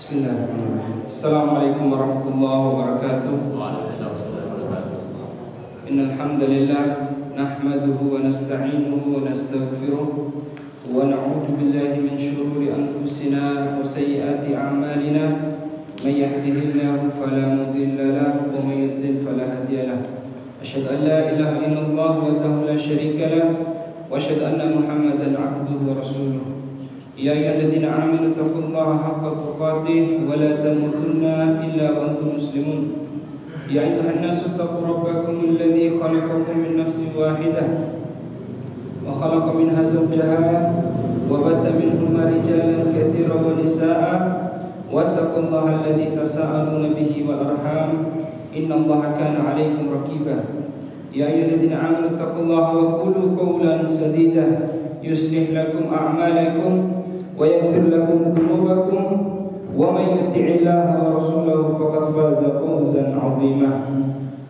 Bismillahirrahmanirrahim. Assalamualaikum warahmatullahi wabarakatuh. Waalaikumsalam warahmatullahi wabarakatuh. Innal hamdalillah nahmaduhu wa nasta'inuhu wa nastaghfiruh wa na'udzu billahi min shururi anfusina wa sayyiati a'malina. May yahdihillahu fala mudilla lahu wa may yudlil fala hadiya lahu. Asyhadu an la ilaha illallah wahdahu la syarika lahu wa asyhadu anna Muhammadan 'abduhu wa rasuluh. يا أيها الذين آمنوا اتقوا الله حق تقاته ولا تموتن إلا وأنتم مسلمون يا أيها الناس اتقوا ربكم الذي خلقكم من نفس واحدة وخلق منها زوجها وبث منهما رجالا كثيرا ونساء واتقوا الله الذي تساءلون به والأرحام إن الله كان عليكم رقيبا يا أيها الذين آمنوا اتقوا الله وقولوا قولا سديدا يصلح لكم أعمالكم ويغفر لكم ذنوبكم ومن يطع الله ورسوله فقد فاز فوزا عظيما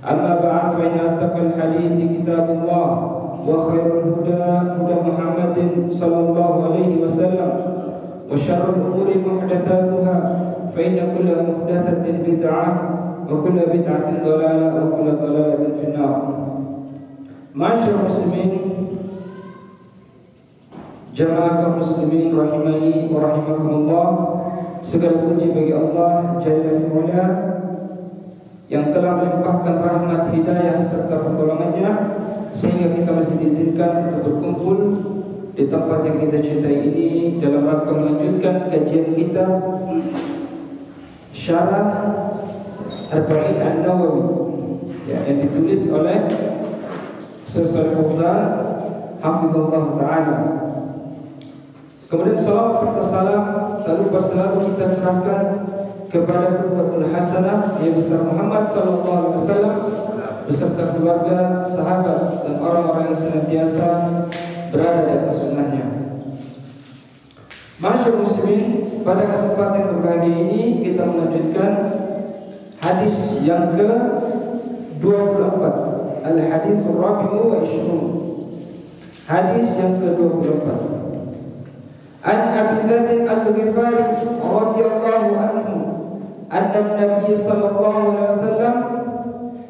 أما بعد فإن أصدق الحديث كتاب الله وخير الهدى هدى محمد صلى الله عليه وسلم وشر الأمور محدثاتها فإن كل محدثة بدعة وكل بدعة ضلالة وكل ضلالة في النار. معاشر المسلمين, jamaah kaum muslimin rahimani wa rahimakumullah, segala puji bagi Allah Jalla fi'ala yang telah melimpahkan rahmat hidayah serta pertolongannya sehingga kita masih diizinkan untuk berkumpul di tempat yang kita cintai ini dalam rangka melanjutkan kajian kita Syarah Arba'in An-Nawawi yang ditulis oleh Syekh Fauzan hafizallahu ta'ala. Kemudian salawat serta salam selalu kita curahkan kepada qudwatul hasanah Nabi besar Muhammad sallallahu alaihi wasallam beserta keluarga, sahabat dan orang-orang yang senantiasa berada di atas sunnahnya. Masyaallah muslimin, pada kesempatan yang berbahagia ini kita melanjutkan hadis yang ke-24, al-hadits ar-rabi'u wa 20. Hadis yang ke-24. An Abi Dzar al-Ghifari radhiyallahu anhu anna an-nabiy sallallahu alaihi wasallam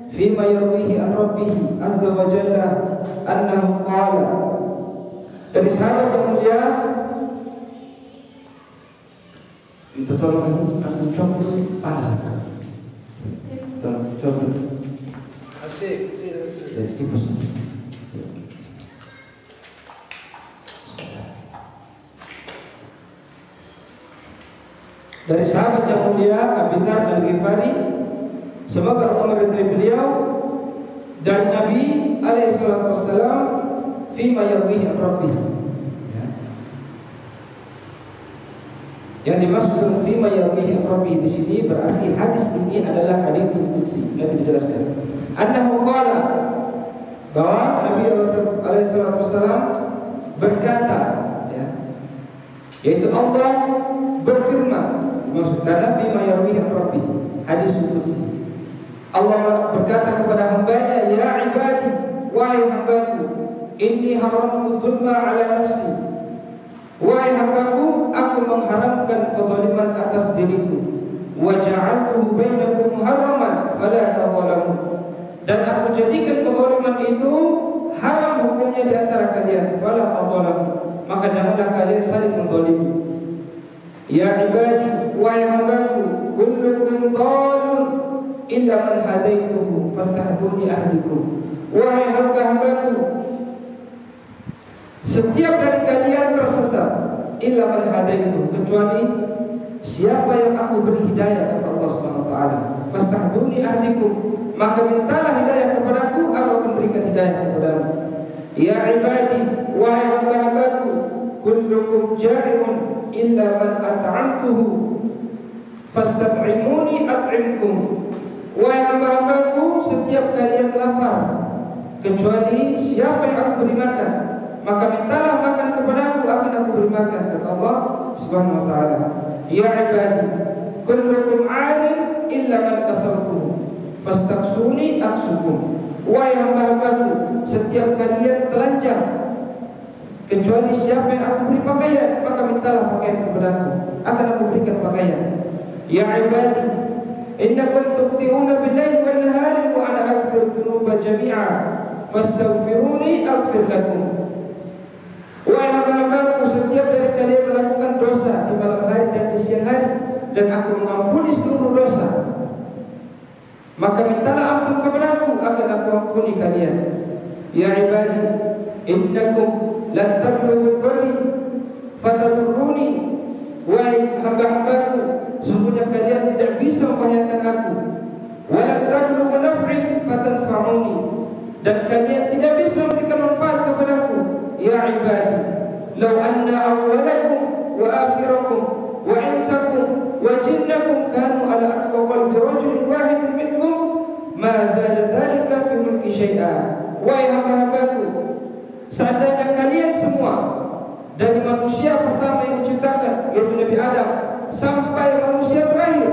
fima yarwihi an rabbih azza wa jalla annahu qala, dari sahabat yang mulia minta tolong aku coba panas tolong coba asik dari kipus. Dari sahabat yang mulia Abi Dzar al-Ghifari, semoga Allah meridai beliau, dan Nabi alaihi salatu wassalam fima yarwihi rabbih. Yang dimaksud fima yarwihi rabbih di sini berarti hadis ini adalah hadis qudsi. Nanti dijelaskan. Annahu qala, bahwa Nabi alaihi salatu wassalam berkata, yaitu Allah berfirman. Maksudnya fima yarwihi rabbi, hadis qudsi. Allah berkata kepada hambanya, ya ibadi, wahai hambaku, inni haramtu dzulma ala nafsi, wahai hambaku, aku mengharamkan kezaliman atas diriku, wa ja'altuhu bainakum muharraman fala tadzalamu, dan aku jadikan kezaliman itu haram hukumnya di antara kalian, fala tadzalamu, maka janganlah kalian saling menzalimi. Ya ibadi, wahai hambaku, kullukum dhalun illa man hadaituhu fastahduni ahdikum. Wahai hamba-hambaku, setiap dari kalian tersesat, illa man hadaituhu, kecuali siapa yang aku beri hidayah, kata Allah SWT. Fastahduni ahdikum, maka mintalah hidayah kepadaku, aku akan berikan hidayah kepadamu. Ya ibadi, wahai hamba-hambaku, kullukum ja'imun illa man at'amtuhu fastat'imuni at'imkum. Wahai hamba-hambaku, setiap kalian lapar kecuali siapa yang aku beri makan, maka mintalah makan kepadaku, akan aku beri makan, kata Allah Subhanahu wa ta'ala. Ya ibadi, kullukum 'alim illa man kasartuhu fastaksuni aksukum. Wahai hamba-hambaku, setiap kalian telanjang kecuali siapa yang aku beri pakaian, maka mintalah pakaian kepadaku, akan aku berikan pakaian. Ya ibadi, innakum tukhti'una bil-laili wan-nahari wa ana aghfiru dhunuba jami'a fastaghfiruni aghfir lakum. Wahai hamba-hambaku, setiap dari kalian melakukan dosa di malam hari dan di siang hari, dan aku mengampuni seluruh dosa, maka mintalah ampun kepadaku, akan aku ampuni kalian. Ya ibadi, innakum lan tablughu dharri fatadurruni. Wahai hamba-hambaku, sesungguhnya kalian tidak bisa membahayakan aku. Wa lan tablughu naf'i fatanfa'uni, dan kalian tidak bisa memberikan manfaat kepadaku. Ya ibadi, law anna awwalakum wa akhirakum wa insakum wa jinnakum kanu ala atqa qalbi rajulin wahidin minkum ma zada dhalika fi mulki syai'a. Wahai hamba-hambaku, seandainya kalian semua dari manusia pertama yang diciptakan, yaitu Nabi Adam, sampai manusia terakhir,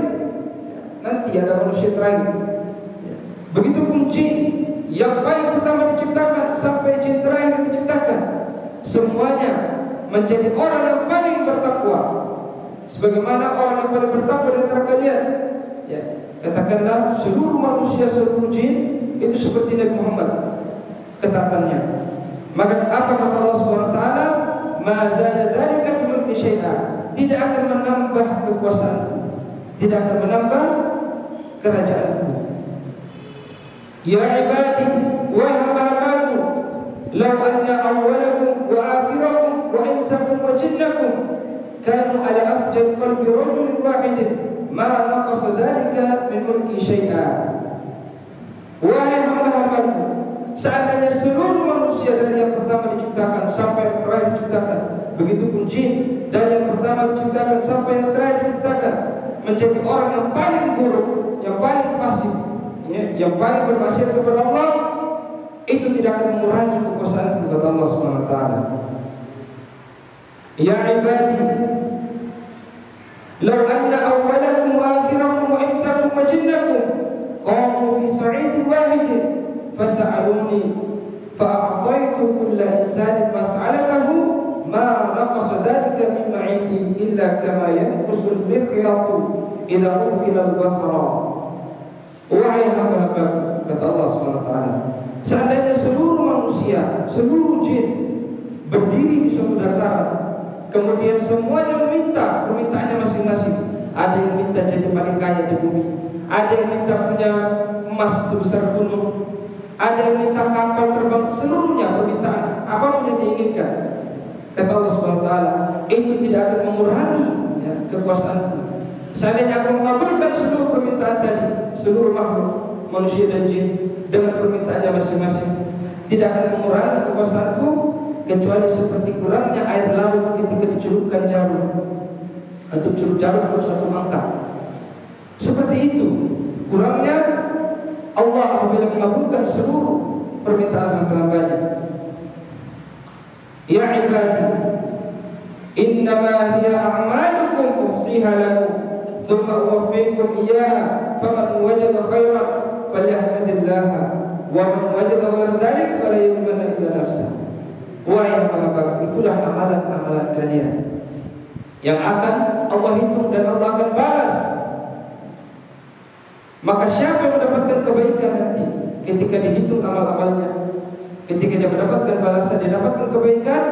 nanti ada manusia terakhir, begitupun jin yang paling pertama diciptakan sampai jin terakhir diciptakan, semuanya menjadi orang yang paling bertakwa, sebagaimana orang yang paling bertakwa di antara kalian. Ya, katakanlah seluruh manusia, seluruh jin itu seperti Nabi Muhammad ketaatannya. Maka apa kata Allah Subhanahu wa taala? Ma zada dzalika fi mulki syai'a. Tidak akan menambah kekuasaanku, tidak akan menambah kerajaanku. Ya ibadi, wa hamba-hambaku, law anna awwalakum wa akhirakum wa insakum wa jinnakum kanu ala afjari qalbi rajulin wahidin ma naqasa dzalika min mulki syai'a. Wahai hamba-hambaku, seandainya seluruh manusia dari yang pertama diciptakan sampai yang terakhir diciptakan, begitupun jin dari yang pertama diciptakan sampai yang terakhir diciptakan, menjadi orang yang paling buruk, yang paling fasik, ya, yang paling bermaksiat kepada Allah, itu tidak akan mengurangi kekuasaan kepada Allah Subhanahu wa taala. Ya ibadi, law anna awwalakum wa akhirakum wa insakum wa jinnakum qamu fi sa'idin wahidin fas'aluni fa'ataitu kulla insanin mas'alatahu ma naqasa dhalika mimma 'indi illa kama yanqusul mikhyatu idza udkhila al-bahra. Wahai hamba-hambaku, kata Allah SWT, seandainya seluruh manusia, seluruh jin berdiri di suatu dataran, kemudian semuanya meminta permintaannya masing-masing. Ada yang minta jadi paling kaya di bumi, ada yang minta punya emas sebesar gunung, ada yang minta kapal terbang, seluruhnya permintaan apapun yang diinginkan. Kata Allah SWT, itu tidak akan mengurangi kekuasaanku. Seandainya aku mengabulkan seluruh permintaan tadi, seluruh makhluk, manusia dan jin, dengan permintaannya masing-masing, tidak akan mengurangi kekuasaanku, kecuali seperti kurangnya air laut ketika dicelupkan jarum, atau celup jarum harus satu mangkak. Seperti itu kurangnya Allah apabila mengabulkan seluruh permintaan hamba-hambanya. Ya ibadi, innama hiya a'malukum uhsiha lakum thumma uwaffikum iyyaha faman wajada khairan falyahmadillah wa man wajada ghayra dzalik fala yulmanna illa nafsah. Wahai hamba-hamba, itulah amalan-amalan kalian yang akan Allah hitung dan Allah akan balas. Maka siapa yang mendapatkan kebaikan nanti ketika dihitung amal-amalnya, ketika dia mendapatkan balasan, dia dapatkan kebaikan,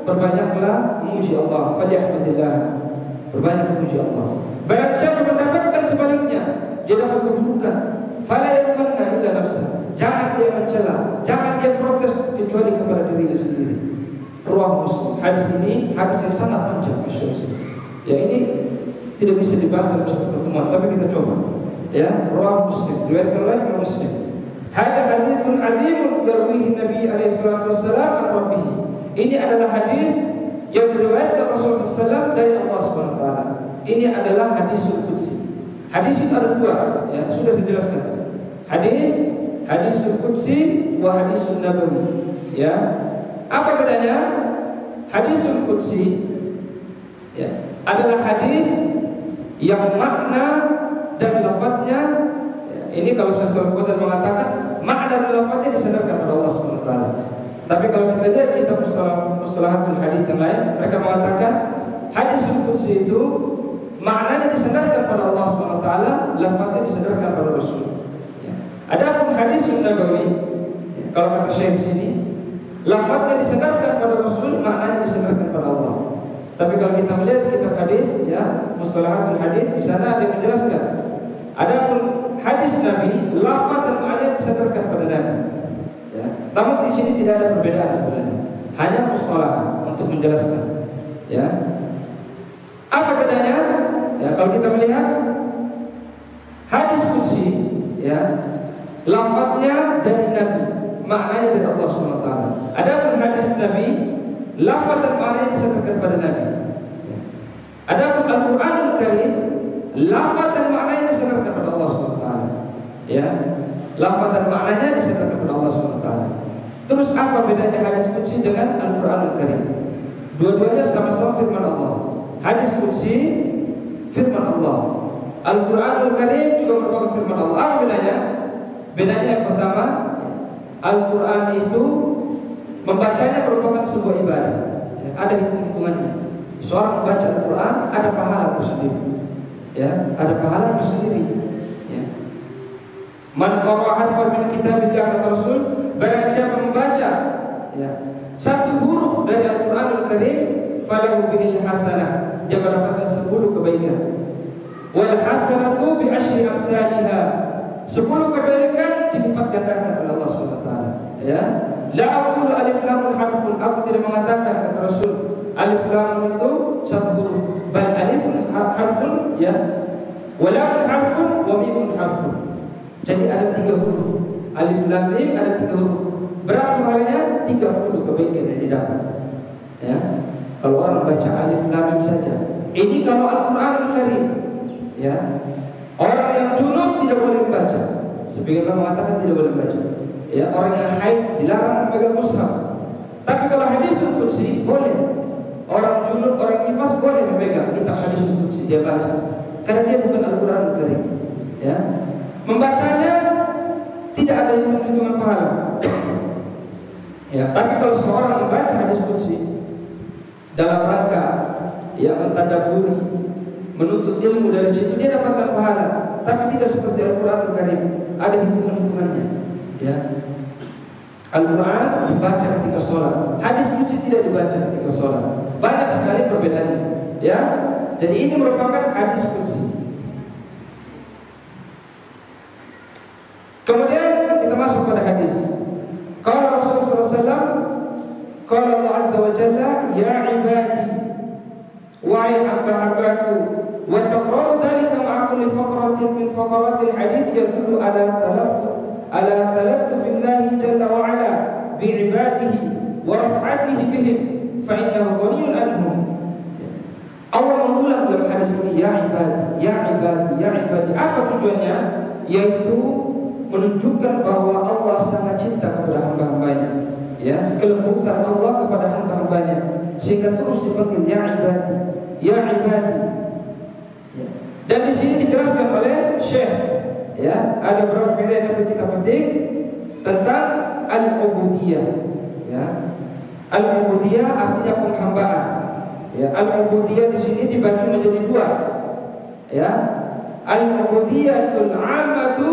perbanyaklah memuji Allah. Falyahmadillah, berbanyak memuji Allah. Barang siapa mendapatkan sebaliknya, dia dapat keburukan, fala yulmanna illa nafsah. Jangan dia mencela, jangan dia protes kecuali kepada dirinya sendiri. Riwayat Muslim. Hadis ini hadis yang sangat panjang, masyaallah. Ya, ini tidak bisa dibahas dalam satu pertemuan, tapi kita coba. Ya, riwayat Muslim, riwayat oleh Muslim. Hada haditsun azimun yarwihi Nabi alaihi salatu wassalam an rabbih. Ini adalah hadis yang diriwayatkan Rasulullah SAW dari Allah Subhanahu wa taala. Ini adalah hadisul qudsi. Hadis itu ada dua, ya, sudah saya jelaskan. Hadisul qudsi wa hadisun nabawi. Ya. Apa bedanya? Hadisul qudsi, ya, adalah hadis yang makna dan lafadznya, ya, ini kalau Syaikhul Fauzan mengatakan makna dan lafadznya disandarkan kepada Allah Subhanahu wa taala. Tapi kalau kita lihat kitab mustalahatul hadis yang lain, mereka mengatakan hadisul qudsi itu maknanya disandarkan pada Allah SWT, lafaznya disandarkan pada Rasul. Ya. Adapun hadis Nabawi, ya, kalau kata Syekh sini, lafaznya disandarkan pada Rasul, maknanya disandarkan pada Allah. Tapi kalau kita melihat kitab hadis, ya, Mustalahatul Hadis, di sana ada yang menjelaskan. Adapun hadis Nabi, lafaz dan maknanya disandarkan pada Nabi. Ya. Namun di sini tidak ada perbedaan sebenarnya, hanya mustalah untuk menjelaskan. Ya. Apa bedanya? Ya, kalau kita melihat hadis qudsi, ya, lafaznya dari Nabi, maknanya dari Allah SWT. Adapun hadis Nabi, lafaz dan maknanya disandarkan pada Nabi. Ya. Adapun Al-Qur'anul Karim, lafaz dan maknanya disandarkan pada Allah SWT. Ya, lafaz dan maknanya disandarkan pada Allah SWT. Terus apa bedanya hadis qudsi dengan Al-Qur'anul Karim? Dua-duanya sama-sama firman Allah. Hadis qudsi firman Allah, Al-Qur'anul Karim juga merupakan firman Allah. Apa bedanya? Bedanya yang pertama, Al-Qur'an itu membacanya merupakan sebuah ibadah. Ya, ada hitung-hitungannya. Seorang membaca Al-Quran ada pahala tersendiri. Ya, ada pahala tersendiri. Ya. Man qara'a harfan min kitabillah, kata Rasul, barang siapa membaca, ya, satu huruf dari Al-Qur'anul Karim, falahu bihil hasanah, dia mendapatkan 10 kebaikan. Wal hasanatu bi asyri amsalha, 10 kebaikan dilipat gandakan oleh Allah SWT. Ya, la aqulu alif lam harfun, aku tidak mengatakan, kata Rasul, alif lam itu satu huruf, bal alifun harfun, ya, wa lam harfun wa mim harfun. Jadi ada 3 huruf, alif lam mim ada 3 huruf. Berapa pahalanya? 30 kebaikan yang didapat. Ya, kalau orang baca alif lam mim saja. Ini kalau Al-Qur'anul Karim. Ya, orang yang junub tidak boleh membaca. Sebagian orang mengatakan tidak boleh membaca. Ya, orang yang haid dilarang memegang mushaf. Tapi kalau hadis qudsi boleh. Orang junub, orang nifas boleh memegang kitab hadis qudsi, dia baca. Karena dia bukan Al-Qur'anul Karim. Ya, membacanya tidak ada hitung-hitungan pahala. Ya, tapi kalau seorang membaca hadis qudsi dalam rangka yang mentadabburi, menuntut ilmu dari situ, dia dapatkan pahala. Tapi tidak seperti Al-Qur'anul Karim, ada hitungan-hitungannya. Ya, Al-Quran dibaca ketika sholat, hadis qudsi tidak dibaca ketika sholat. Banyak sekali perbedaannya. Ya, jadi ini merupakan hadis qudsi. Kemudian kita masuk pada hadis. Qala Rasulullah SAW, qala Allah Azza wa Jalla, ya ibadi, wahai hamba-hambaku, wa taqra'u dhalika ma'a kulli faqratin min faqaratil hadith yadullu ala talattufillahi jalla wa ala bi'ibadihi wa raf'atihi bihim fa innahu ghaniyun anhum. Allah mengulang dalam hadis ini, ya ibadi, ya ibadi, ya ibadi. Apa tujuannya? Yaitu menunjukkan bahwa Allah sangat cinta kepada hamba-hambanya. Ya, kelembutan Allah kepada hamba-hambanya, sehingga terus dipanggil ya ibadi, ya ibadi. Ya. Dan di sini dijelaskan oleh Syekh, ya, ada beberapa faedah yang kita petik tentang al-ubudiyah. Ya, al-ubudiyah artinya penghambaan. Ya, al-ubudiyah di sini dibagi menjadi 2. Ya, al-ubudiyatul 'ammatu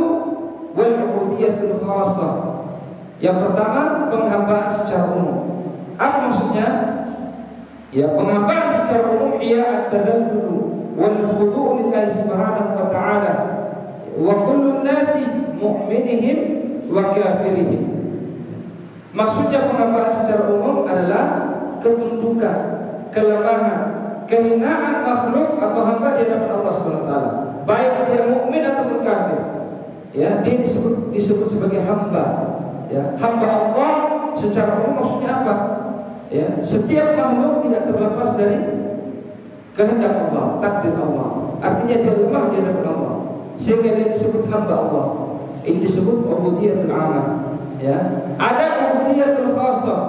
wal ubudiyatul khassah. Yang pertama, penghambaan secara umum. Apa maksudnya? Ya, penghambaan secara umum ia at-tadallul wal khudu' lillahi subhanahu wa ta'ala wa kullu nasi mu'minihim wa kafirihim. Maksudnya penghambaan secara umum adalah ketundukan, kelemahan, kehinaan makhluk atau hamba di hadapan Allah SWT, baik dia mukmin ataupun kafir. Ya, dia disebut sebagai hamba. Ya, hamba Allah secara umum maksudnya apa? Ya, setiap makhluk tidak terlepas dari kehendak Allah, takdir Allah. Artinya dia lemah di hadapan Allah, sehingga dia disebut hamba Allah. Ini disebut ubudiyatul 'ammah. Ya, ada ubudiyatul khassah,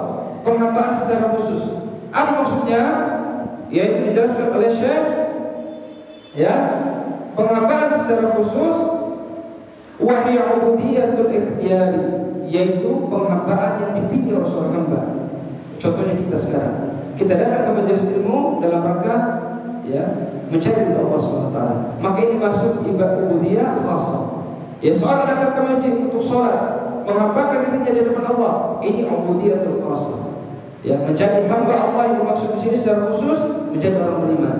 penghambaan secara khusus. Apa maksudnya? Yaitu dijelaskan oleh Syekh. Ya, penghambaan secara khusus wahya ubudiyatul ikhtiyari, yaitu penghambaan yang dipilih oleh seorang hamba. Contohnya kita sekarang, kita datang ke majelis ilmu dalam rangka, ya, mencari ridha Allah SWT. Maka ini masuk ibadah ubudiyah khasah. Ya, seorang datang ke masjid untuk sholat, menghambakan dirinya di depan Allah, ini ubudiyatul khasah. Ya, menjadi hamba Allah yang dimaksud di sini secara khusus menjadi orang beriman.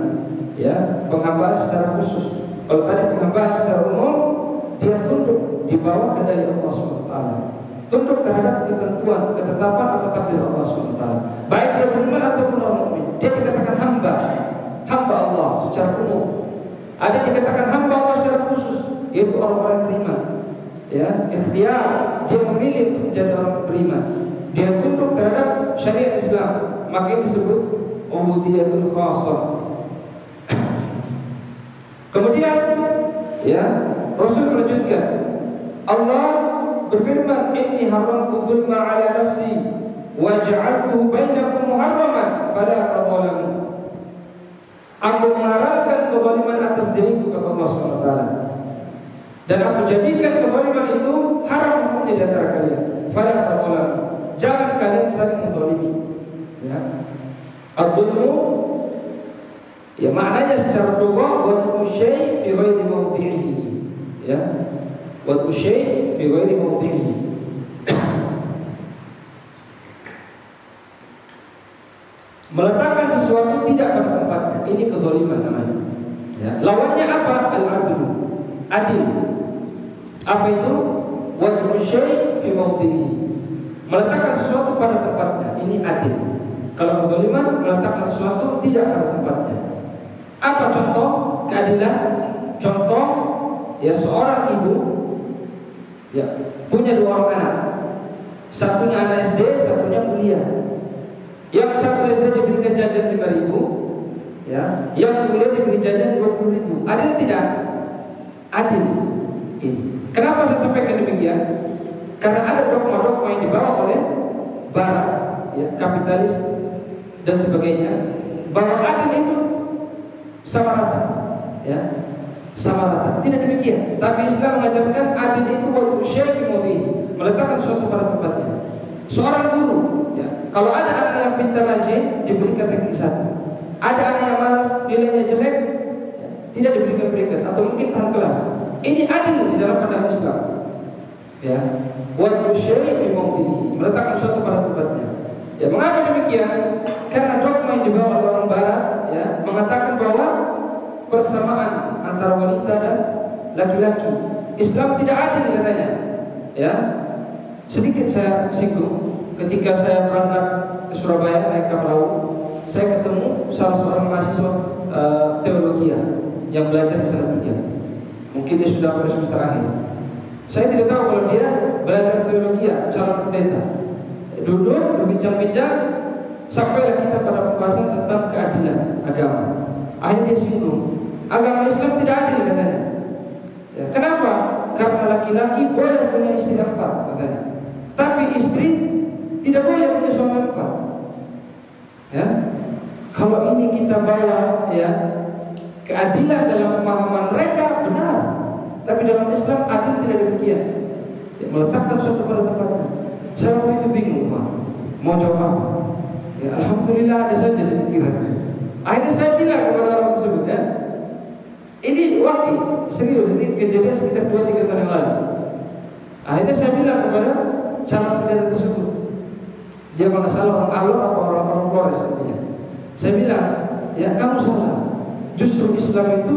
Ya, penghambaan secara khusus. Kalau tadi penghambaan secara umum, dia tunduk di bawah kendali Allah SWT, tunduk terhadap ketentuan, ketetapan atau takdir Allah SWT. Baik dia beriman ataupun orang mukmin, dia dikatakan hamba Allah secara umum. Ada yang dikatakan hamba Allah secara khusus, yaitu orang-orang beriman. Ya, ikhtiar, dia memilih untuk menjadi orang beriman. Dia tunduk terhadap syariat Islam, maka ini disebut ubudiyatul khasah. Kemudian, ya, Rasul melanjutkan, Allah berfirman, "Inni haramtu dzulma 'ala nafsi wa ja'altuhu bainakum muharraman fala tadzalamu." Aku mengharamkan kezaliman atas diriku, kata Allah SWT, dan aku jadikan kezaliman itu haram hukumnya di antara kalian. Fala tadzalamu, jangan kalian saling menzalimi. Ya, adzulmu, ya, maknanya secara lugah wad'u syai' fi ghairi mawdi'ihi. Ya, wad'u syai' fi ghairi mawdi'ihi. Meletakkan sesuatu tidak pada tempatnya, ini kezaliman namanya. Ya, lawannya apa? Al-'adlu, adil. Apa itu? Wad'u syai' fi mawdi'ihi. Meletakkan sesuatu pada tempatnya, ini adil. Kalau kezaliman, meletakkan sesuatu tidak pada tempatnya. Apa contoh keadilan? Contoh, ya, seorang ibu, ya, punya 2 orang anak. Satunya anak SD, satunya kuliah. Yang satu SD diberikan jajan 5.000, ya, yang kuliah diberi jajan 20.000. Adil tidak? Adil. Ini. Kenapa saya sampaikan demikian? Karena ada dogma-dogma yang dibawa oleh barat, ya, kapitalis dan sebagainya, bahwa adil itu sama rata, ya, sama rata. Tidak demikian. Tapi Islam mengajarkan adil itu wad'u syai' fi mawdi'ihi, meletakkan sesuatu pada tempatnya. Seorang guru, ya, kalau ada anak yang pintar rajin, diberikan ranking 1. Ada anak yang malas, nilainya jelek, ya, tidak diberikan peringkat atau mungkin tahan kelas. Ini adil di dalam pandangan Islam. Ya, wad'u syai' fi mawdi'ihi, meletakkan sesuatu pada tempatnya. Ya, mengapa demikian? Karena dogma yang dibawa oleh orang barat, ya, mengatakan bahwa persamaan antara wanita dan laki-laki. Islam tidak adil katanya. Ya, sedikit saya singgung. Ketika saya berangkat ke Surabaya naik kapal laut, saya ketemu salah seorang mahasiswa teologi yang belajar di sana juga. Mungkin dia sudah pada semester akhir. Saya tidak tahu kalau dia belajar teologi, calon pendeta. Duduk berbincang-bincang, sampailah kita pada pembahasan tentang keadilan agama. Akhirnya dia singgung, agama Islam tidak adil katanya. Ya, kenapa? Karena laki-laki boleh punya istri 4 katanya, tapi istri tidak boleh punya suami 4. Ya, kalau ini kita bawa, ya, keadilan dalam pemahaman mereka benar, tapi dalam Islam adil tidak demikian. Ya, meletakkan suatu pada tempatnya. Saya waktu itu bingung, Pak, mau jawab apa? Ya, alhamdulillah ada saja di pikiran. Akhirnya saya bilang kepada orang tersebut, ya, ini wakil, serius, ini kejadian sekitar 2-3 tahun yang lalu. Akhirnya saya bilang kepada calon pendeta tersebut, dia kalau salah orang Alor atau orang Flores artinya. Saya bilang, ya, kamu salah. Justru Islam itu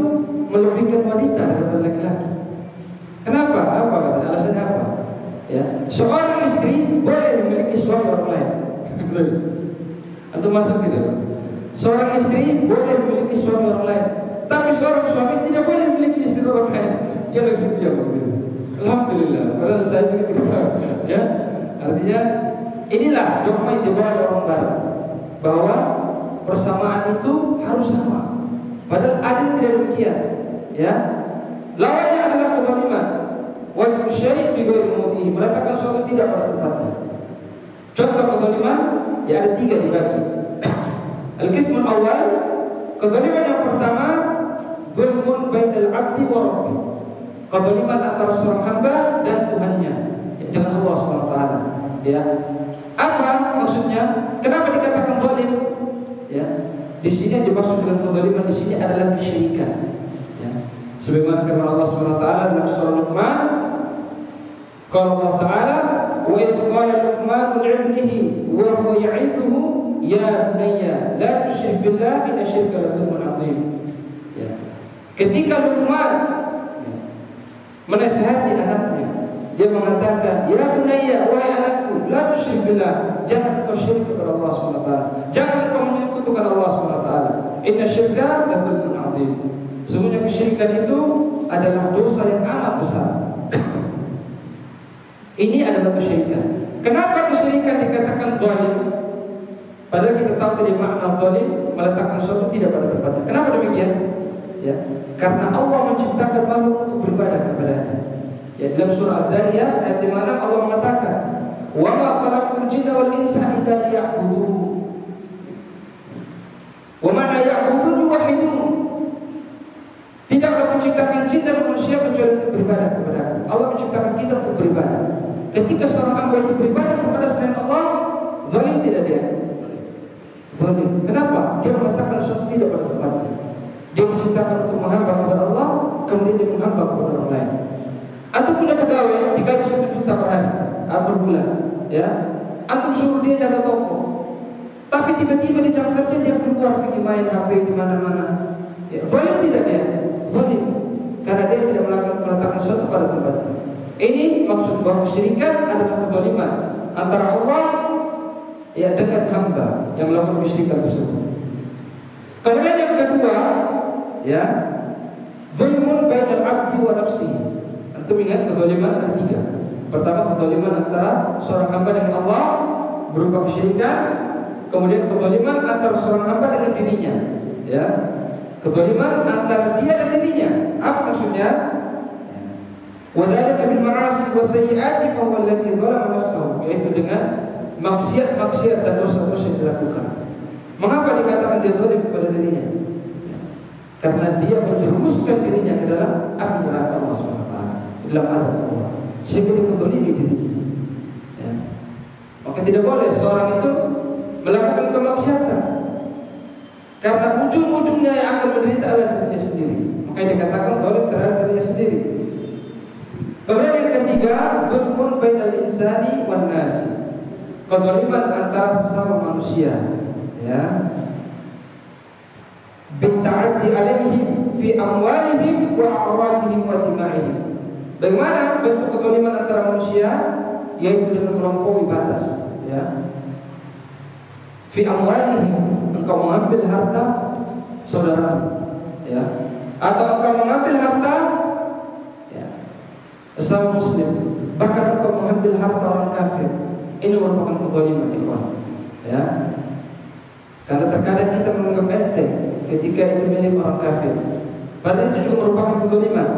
melebihkan wanita daripada laki-laki. Kenapa? Apa katanya? Alasannya apa? Ya, seorang istri boleh memiliki suami orang lain. Atau maksud gitu? Seorang istri boleh memiliki suami orang lain, tapi seorang suami tidak boleh memiliki istri orang lain. Dia langsung jawab begitu. Alhamdulillah. Padahal saya juga tidak tahu. Ya, artinya inilah dogma yang dibawa oleh orang barat, bahwa persamaan itu harus sama. Padahal adil tidak demikian. Ya, lawannya adalah kezaliman. Wad'u syai' fi ghairi mawdi'ihi, meletakkan sesuatu tidak pada tempatnya. Contoh kezaliman, ya, ada 3 dibagi. Al-qismul awal, kezaliman yang pertama, zulmun bainal 'abdi wa rabbi. Kezaliman antara seorang hamba dan Tuhannya, ya, dengan Allah SWT. Ya, apa maksudnya? Kenapa dikatakan zalim? Ya, di sini dimaksud dengan kezaliman di sini adalah kesyirikan. Ya. Sebagaimana firman Allah SWT dalam surah Luqman, qala Allah Ta'ala, wa idh qala Luqman li 'ibnihi wa huwa ya'idhuhu ya bunayya la tusyrik billah inna syirka la dzulmun 'adzim. Ya. Ketika Luqman menasihati anaknya, dia mengatakan, ya bunayya, wahai anakku, la tusyrik billah, jangan kau syirik kepada Allah SWT, jangan kau menyekutukan Allah SWT. Inna syirka la dzulmun 'adzim. Semuanya kesyirikan itu adalah dosa yang amat besar. Ini adalah kesyirikan. Kenapa kesyirikan dikatakan zalim? Padahal kita tahu tadi makna zalim, meletakkan sesuatu tidak pada tempatnya. Kenapa demikian? Ya, karena Allah menciptakan makhluk untuk beribadah kepadanya. Ya, dalam surah Ad-Dariyah ayat 56 Allah mengatakan, "Wa ma khalaqtul jinna wal insa illa liya'budun." Wa ma'na ya'budun yuwahhidun. Tidaklah menciptakan jin dan manusia kecuali untuk beribadah kepada Allah. Allah menciptakan kita untuk beribadah. Ketika seorang hamba itu beribadah kepada selain Allah, zalim tidak dia? Zalim. Kenapa? Dia mengatakan sesuatu tidak pada tempatnya. Dia menciptakan untuk menghamba kepada Allah, kemudian dia menghamba kepada orang lain. Antum punya pegawai digaji 1 juta per hari atau bulan, ya. Antum suruh dia jaga toko, tapi tiba-tiba di jam kerja dia keluar pergi main HP di mana-mana. Ya, zalim tidak dia? Zalim, karena dia tidak meletakkan sesuatu pada tempatnya. Ini maksud bahwa kesyirikan adalah kezaliman antara Allah ya dengan hamba yang melakukan kesyirikan tersebut. Kemudian yang kedua, ya, zulmun bainal 'abdi wa nafsihi. Antum ingat kezaliman ada 3. Pertama, kezaliman antara seorang hamba dengan Allah berupa kesyirikan. Kemudian kezaliman antara seorang hamba dengan dirinya, ya. Kezaliman antara dia dan dirinya. Apa maksudnya? Wa dzalika bil ma'asi was sayyi'ati fa huwa alladhi dzalama nafsahu, yaitu dengan maksiat-maksiat dan dosa-dosa yang dilakukan. Mengapa dikatakan dia zalim kepada dirinya? Karena dia menjerumuskan dirinya ke dalam api neraka Allah SWT, dalam azab Allah, sehingga dia menzalimi dirinya. Ya. Maka tidak boleh seorang itu melakukan kemaksiatan, karena ujung-ujungnya yang akan menderita adalah dirinya sendiri. Maka dikatakan zalim terhadap dirinya sendiri. Kemudian yang ketiga, zulmun bainal insani wan nasi, kezaliman antara sesama manusia, ya. Bitta'addi alaihim fi amwalihim wa a'radihim wa dima'ihim. Bagaimana bentuk kezaliman antara manusia? Yaitu dengan melampaui batas, ya. Fi amwalihim, engkau mengambil harta saudara, ya, atau engkau mengambil harta sesama muslim, bahkan engkau mengambil harta orang kafir. Ini merupakan kezaliman, ikhwan, ya. Karena terkadang kita menganggap enteng ketika itu milik orang kafir, padahal itu juga merupakan kezaliman,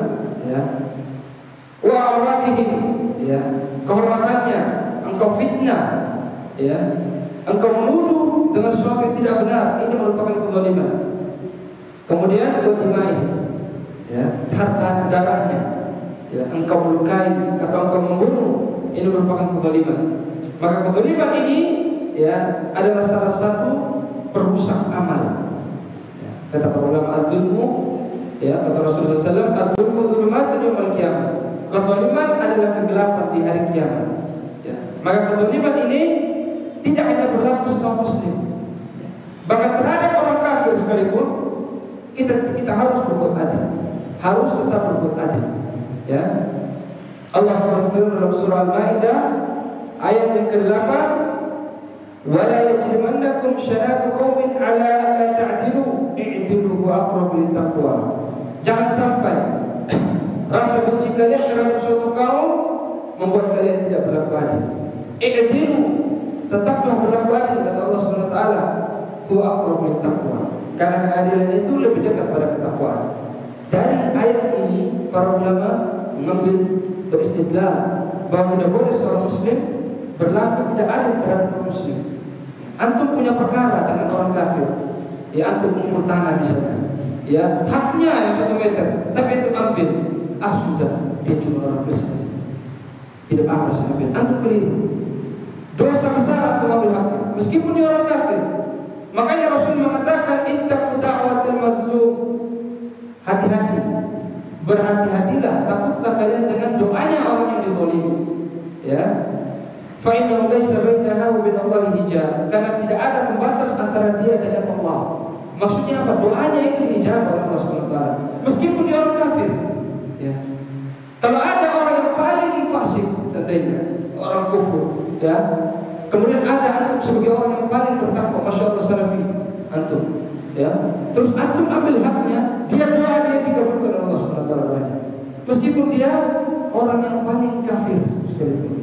ya. Wa aradihim, ya, kehormatannya engkau fitnah, ya, engkau menuduh dengan sesuatu yang tidak benar. Ini merupakan kezaliman. Kemudian wa dima'ihim, ya, harta darahnya, ya, engkau melukai atau engkau membunuh, ini merupakan kezaliman. Maka kezaliman ini, ya, adalah salah satu perusak amal. Ya, kata para ulama, adzulmu, ya, kata Rasulullah SAW, adzulmu dzulumatun yaumil qiyamah. Kezaliman adalah kegelapan di hari kiamat. Ya, maka kezaliman ini tidak hanya berlaku sesama muslim, ya, bahkan terhadap orang kafir sekalipun kita harus berbuat adil, harus tetap berbuat adil. Ya, Allah SWT dalam surah Al-Maidah ayat yang ke-8, wa la yajrimannakum syana'anu qaumin 'ala an la ta'dilu i'dilu huwa aqrabu littaqwa. Jangan sampai rasa benci kalian terhadap suatu kaum membuat kalian tidak berlaku adil. I'dilu, tetaplah berlaku adil, kata Allah SWT, huwa aqrabu littaqwa, karena keadilan itu lebih dekat pada ketakwaan. Dari ayat ini para ulama mengambil beristidlal bahwa tidak boleh seorang muslim berlaku tidak adil terhadap non muslim. Antum punya perkara dengan orang kafir, ya, antum ukur tanah misalnya, ya, haknya yang 1 meter, tapi itu ambil, sudah, dia cuma orang Kristen, tidak apa saya ambil. Antum keliru, dosa besar antum ambil haknya, meskipun dia orang kafir. Makanya Rasul mengatakan ittaqu da'watal mazlum. Hati-hati, berhati-hatilah, takutlah kalian dengan doanya orang yang dizalimi. Ya. Fa innahu laysa bainaha wa bain Allahi hijab. Karena tidak ada pembatas antara dia dengan Allah. Maksudnya apa? Doanya itu dijawab oleh Allah Subhanahu wa taala. Meskipun dia orang kafir. Ya. Kalau ada orang yang paling fasik, seandainya orang kufur, ya. Kemudian ada antum sebagai orang yang paling bertakwa, masya Allah salafi, antum, ya. Terus antum ambil haknya, dia doa dia dikabulkan oleh Allah Subhanahu wa taala. Meskipun dia orang yang paling kafir sekalipun.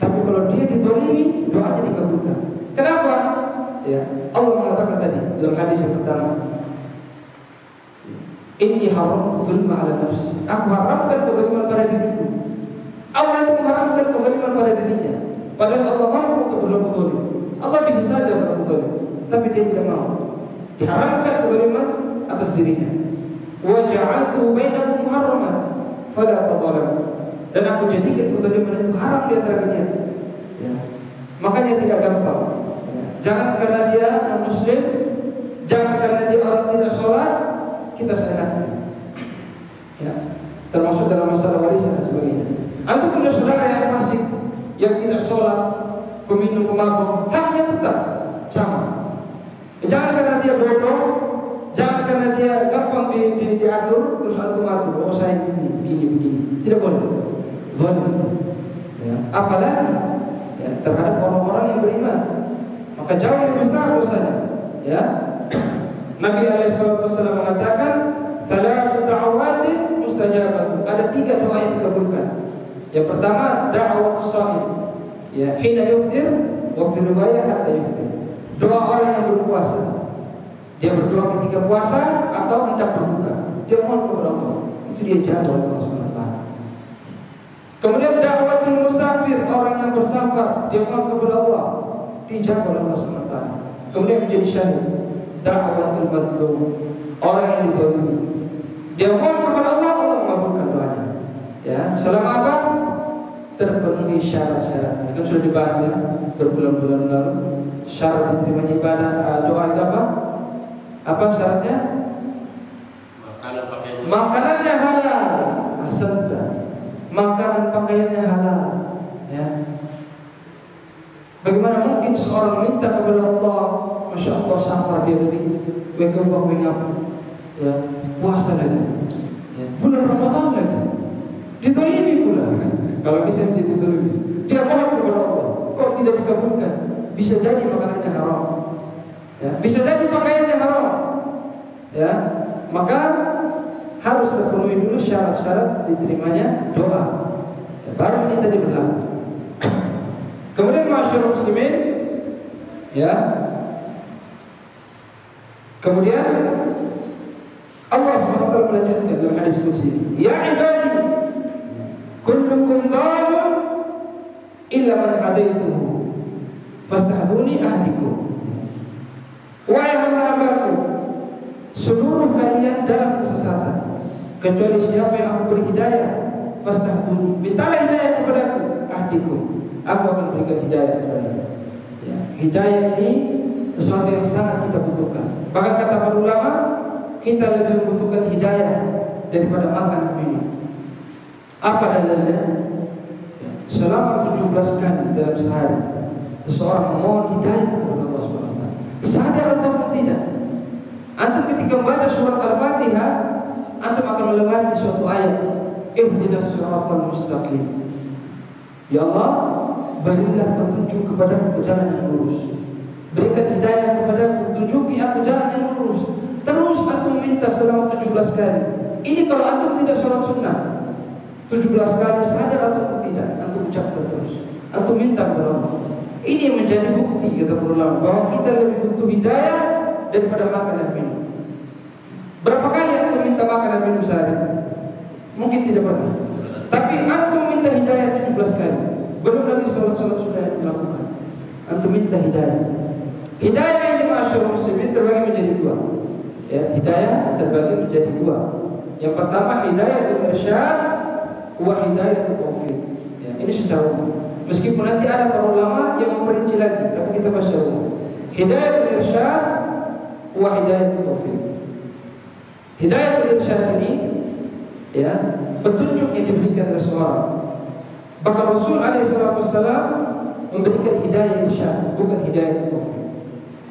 Tapi kalau dia dizalimi, doanya dikabulkan. Kenapa? Ya, Allah mengatakan tadi dalam hadis yang pertama, Inni haramtu dzulma ala nafsi. Aku haramkan kezaliman pada diriku. Allah itu mengharamkan kezaliman pada dirinya. Padahal Allah mampu untuk berbuat zalim. Allah bisa saja berbuat zalim, tapi dia tidak mau. Diharamkan kezaliman atas dirinya. Wa ja'altu bainakum muharraman fala tadzalamu. Dan aku jadikan kezaliman itu haram di antara kalian. Ya. Makanya tidak gampang. Ya. Jangan karena dia non-muslim, jangan karena dia orang tidak sholat, kita seenaknya. Ya. Termasuk dalam masalah warisan dan sebagainya. Antum punya saudara yang fasik, yang tidak sholat, peminum, pemabuk, haknya tetap sama. Jangan karena dia bodoh, jangan karena dia gampang diatur, terus antum atur. Oh saya begini. Tidak boleh. Zalim. Ya. Apalagi ya, terhadap orang-orang yang beriman, maka jauh lebih besar dosanya. Ya. Nabi SAW mengatakan, "Thalathu da'awatin mustajabatun." Ada 3 doa yang dikabulkan. Yang pertama, da'watus shaim. Ya, hina yuftir wa fi riwayah hatta yuftir. Doa orang yang berpuasa. Dia berdoa ketika puasa atau hendak berbuka. Dia mohon kepada Allah. Itu dia jawab oleh Allah Subhanahu wa taala. Kemudian da'watul musafir, orang yang bersafar, dia mohon kepada Allah. Dijawab oleh Allah Subhanahu wa taala. Kemudian menjadi syahid. Da'watul mazlum, orang yang dizalimi, dia mohon kepada Allah, Allah mengabulkan doanya. Ya, selama apa? Terpenuhi syarat-syaratnya. Kan sudah dibahas ya berbulan-bulan lalu. Syarat diterimanya ibadah doa itu apa? Apa syaratnya? Makanannya halal. Asanta. Makanan pakaiannya halal. Ya. Bagaimana mungkin seorang minta kepada Allah, masya Allah safar dia tadi, ya, puasa lagi, ya, bulan Ramadan lagi, ditolimi pula. Kalau bisa ditolimi, dia mohon kepada Allah, kok tidak dikabulkan? Bisa jadi makanannya haram, ya, bisa jadi pakaiannya haram, ya, maka harus terpenuhi dulu syarat-syarat diterimanya doa, ya, baru ini tadi berlaku. Kemudian masyarakat muslimin, ya. Kemudian Allah SWT melanjutkan dalam hadis qudsi, ya ibadi, kullukum dhalun illa man hadaituhu fastahduni ahdikum. Wahai hamba-hambaku, seluruh kalian dalam kesesatan kecuali siapa yang aku beri hidayah, fastahduni, mintalah hidayah kepadaku, ahdikum, aku akan berikan hidayah kepadamu. Ya, hidayah ini sesuatu yang sangat kita butuhkan. Bahkan kata para ulama, kita lebih membutuhkan hidayah daripada makan dan minum. Apa dalilnya? Ya, selama 17 kali dalam sehari seseorang memohon hidayah kepada Allah SWT, sadar ataupun tidak, antum ketika membaca surat Al-Fatihah, antum akan melewati suatu ayat, ihdinas siratal mustaqim. Ya Allah, berilah petunjuk kepadaku ke jalan yang lurus. Berikan hidayah kepadaku, tunjuki aku jalan yang lurus. Terus antum minta selama 17 kali. Ini kalau antum tidak sholat sunnah 17 kali, sadar ataupun tidak, antum ucapkan terus. Antum minta kepada Allah. Ini yang menjadi bukti kata ulama bahwa kita lebih butuh hidayah daripada makan dan minum. Berapa kali antum minta makan dan minum sehari? Mungkin tidak pernah. Tapi antum minta hidayah 17 kali. Belum lagi sholat-sholat sunnah yang dilakukan. Antum minta hidayah. Hidayah ini masyarakat muslimin terbagi menjadi 2. Ya, hidayah terbagi menjadi 2. Yang pertama hidayatul irsyad wa hidayatul taufiq. Ya, ini secara umum. Meskipun nanti ada para ulama yang memperinci lagi, tapi kita baca umum. Hidayatul irsyad wa hidayatul taufik. Hidayatul irsyad ini ya, petunjuk yang diberikan oleh seorang. Bahkan Rasul alaihissalam memberikan hidayah irsyad, bukan hidayah taufik.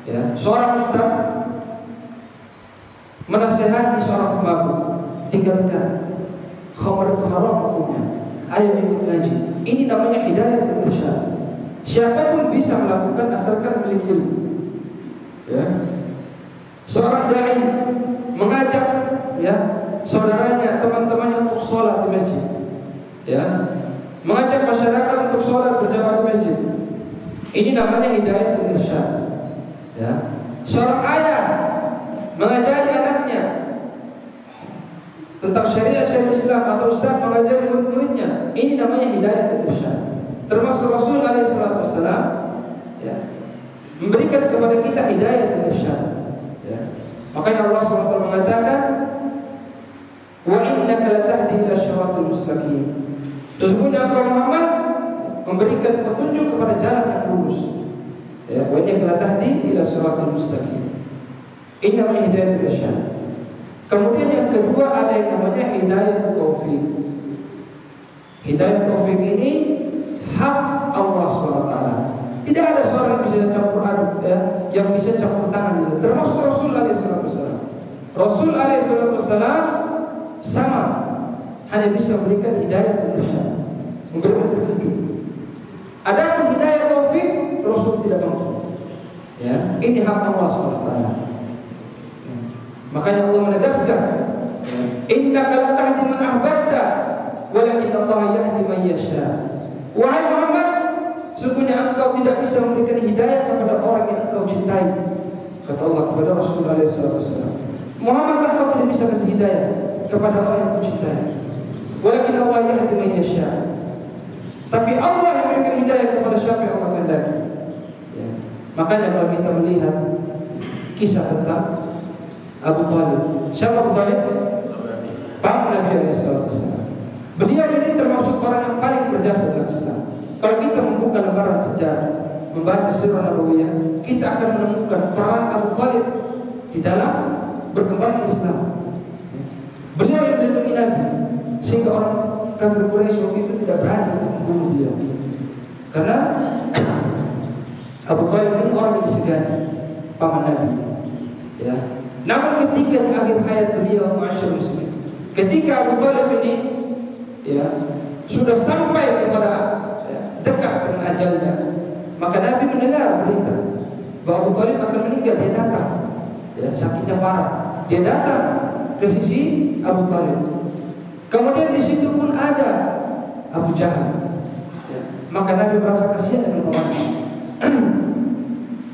Ya, seorang ustaz menasihati seorang pemabuk, tinggalkan, khamr itu haram hukumnya, ayo ikut ngaji. Ini namanya hidayah irsyad. Siapapun bisa melakukan asalkan memiliki ilmu. Ya. Seorang dai mengajak ya saudaranya, teman-temannya untuk sholat di masjid. Ya. Mengajak masyarakat untuk sholat berjamaah di masjid. Ini namanya hidayah irsyad. Ya. Seorang ayah mengajari anaknya tentang syariat Islam, atau ustaz mengajari murid-muridnya. Ini namanya hidayah irsyad. Termasuk Rasul alaihissalam ya, memberikan kepada kita hidayah irsyad. Ya. Makanya Allah SWT mengatakan, wa innaka latahdi ila syiratal mustaqim. Sesungguhnya engkau Muhammad memberikan petunjuk kepada jalan yang lurus. Ya, wa innaka latahdi ila syiratal mustaqim. Ini namanya hidayah irsyad. Kemudian yang kedua ada yang namanya hidayah taufik. Hidayah taufik ini hak Allah SWT. Tidak ada seorang yang bisa campur aduk ya, yang bisa campur tangan, termasuk Rasul alaihissalam. Rasul alaihissalam sama, hanya bisa memberikan hidayah irsyad, memberikan petunjuk. Adapun hidayah taufik, Rasul tidak mampu. Ya, ini hak Allah SWT. Makanya Allah menegaskan, innaka la tahdi man ahbabta, walakin Allah yahdi man yasha. Wahai Muhammad, sesungguhnya engkau tidak bisa memberikan hidayah kepada orang yang engkau cintai. Kata Allah kepada Rasulullah SAW, Muhammad, engkau tidak bisa kasih hidayah kepada orang yang engkau cintai. Walakin Allah yahdi man yasha. Tapi Allah yang memberikan hidayah kepada siapa yang Allah kehendaki. Ya. Makanya kalau kita melihat kisah tentang Abu Thalib. Siapa Abu Thalib? Pak Nabi SAW. Beliau ini termasuk orang yang paling berjasa dalam Islam. Kalau kita membuka lembaran sejarah, membaca sirah Nabawiyah, kita akan menemukan peran Abu Thalib di dalam berkembangnya Islam. Beliau yang melindungi Nabi, sehingga orang kafir Quraisy waktu itu tidak berani untuk membunuh beliau. Karena Abu Thalib ini orang yang disegani, paman Nabi. Ya. Namun ketika di akhir hayat beliau, ma'asyar muslim, ketika Abu Thalib ini ya sudah sampai kepada dekat dengan ajalnya, maka Nabi mendengar berita bahwa Abu Thalib akan meninggal. Dia datang, ya, sakitnya parah. Dia datang ke sisi Abu Thalib. Kemudian di situ pun ada Abu Jahal. Ya. Maka Nabi merasa kasihan dengan pamannya,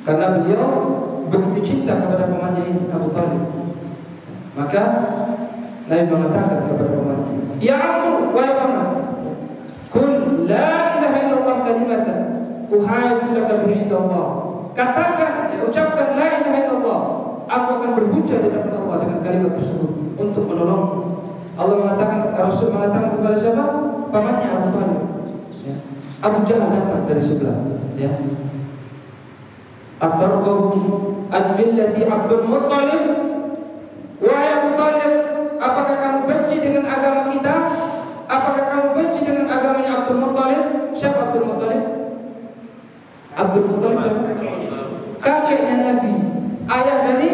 karena beliau begitu cinta kepada pamannya ini, Abu Thalib. Maka Nabi mengatakan kepada pamannya, ya Abu, wahai paman, Kul la ilaha illallah kalimatan uhaju laka bihi indallah. Katakan, ucapkan la ilaha illallah, aku akan berhujjah di hadapan Allah dengan kalimat tersebut untuk menolongmu. Allah mengatakan, Rasul mengatakan kepada siapa? Pamannya Abu Thalib. Ya. Abu Jahal datang dari sebelah. Ya. Atarghabu an millati Abdul Muttalib? Wahai Abu Thalib, apakah kamu benci dengan agama kita? Apakah kamu benci dengan agamanya Abdul Muttalib? Siapa Abdul Muttalib? Abdul Muttalib kakeknya Nabi, ayah dari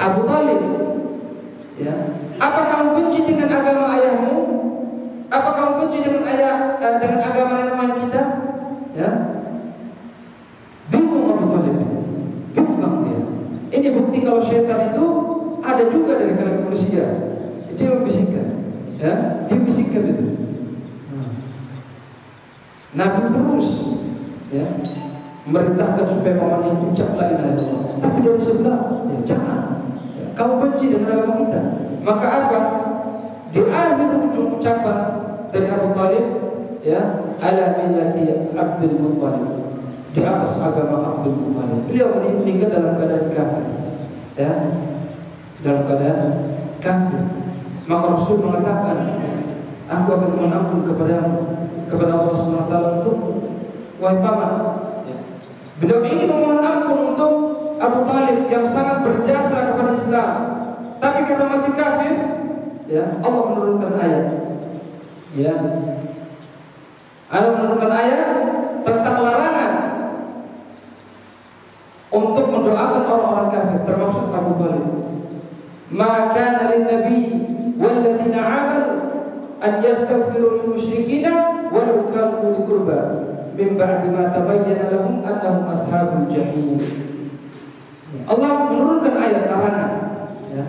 Abu Thalib. Ya. Apa kamu benci dengan agama ayahmu? Apa kamu benci dengan dengan agama nenek moyang kita? Ya. Bingung Abu Thalib. Bingung dia. Ini bukti kalau syaitan itu ada juga dari kalangan manusia. Dia membisikkan. Ya, dia bisikkan itu. Nabi terus ya memerintahkan supaya pamannya ucap la ilaha illallah. Tapi dari sebelah, ya, jangan. Ya, kamu benci dengan agama kita. Maka apa? Di akhir ujung ucapan dari Abu Thalib, ya, ala millati Abdul Muttalib, di atas agama Abdul Muttalib. Beliau meninggal dalam keadaan kafir. Ya, dalam keadaan kafir. Maka Rasul mengatakan, aku akan mengampun kepada Allah SWT untuk wahai paman, ya, Beliau ingin memohon ampun untuk Abu Thalib yang sangat berjasa kepada Islam, tapi karena mati kafir, ya Allah menurunkan ayat. Ya, Allah menurunkan ayat tentang larangan untuk mendoakan orang-orang kafir, termasuk Abu Thalib. Ma kana lin-nabi walladzina amanu an yastaghfiru lil-musyrikina walau kanu uli qurba min ba'di ma tabayyana lahum annahum ashabul jahim. Allah menurunkan ayat larangan, ya.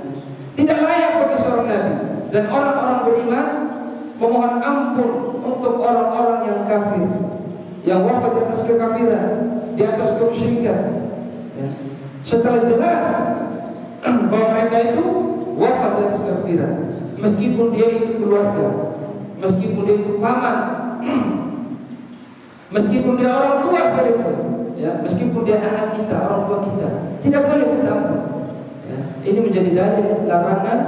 Tidak layak bagi seorang nabi dan orang-orang beriman memohon ampun untuk orang-orang yang kafir, yang wafat di atas kekafiran, di atas kemusyrikan, ya. Setelah jelas bahwa mereka itu wafat di atas kekafiran, meskipun dia itu keluarga, meskipun dia itu paman, meskipun dia orang tua sekalipun, ya, meskipun dia anak kita, orang tua kita, tidak boleh minta ampun. Ya, ini menjadi dalil larangan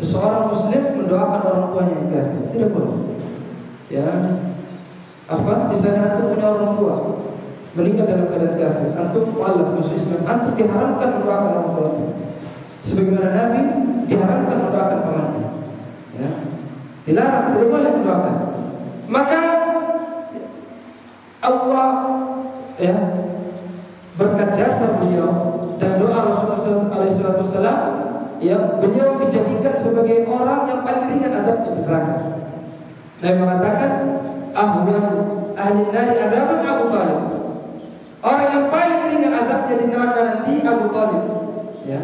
seseorang muslim mendoakan orang tuanya yang kafir. Tidak boleh. Ya, misalnya antum punya orang tua meninggal dalam keadaan kafir, antum mu'allaf masuk Islam, antum diharamkan mendoakan orang tua. Sebagaimana Nabi diharamkan mendoakan pamannya. Ya, dilarang, tidak boleh mendoakan. Maka Allah, ya, berkat jasa beliau dan doa Rasulullah SAW, ya, beliau dijadikan sebagai orang yang paling ringan adabnya di neraka. Nabi mengatakan, ahwan ahli nari adaban Abu Thalib. Orang yang paling ringan adabnya di neraka nanti Abu Thalib. Ya,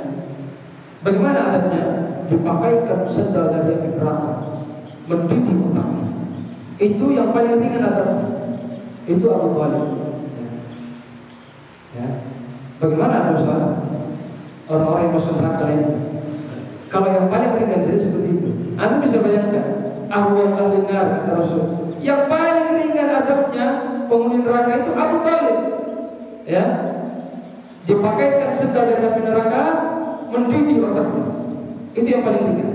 bagaimana adabnya? Dipakaikan sendal dari api neraka, mendidih otaknya. Itu yang paling ringan adabnya. Itu Abu Thalib. Ya. Bagaimana dosa orang-orang yang masuk neraka lainnya? Kalau yang paling ringan jadi seperti itu, Anda bisa bayangkan ahwan ahli nar, kata Rasul, yang paling ringan adabnya penghuni neraka itu Abu Thalib. Ya, dipakaikan sendal dari api neraka, mendidih otaknya. Itu yang paling ringan.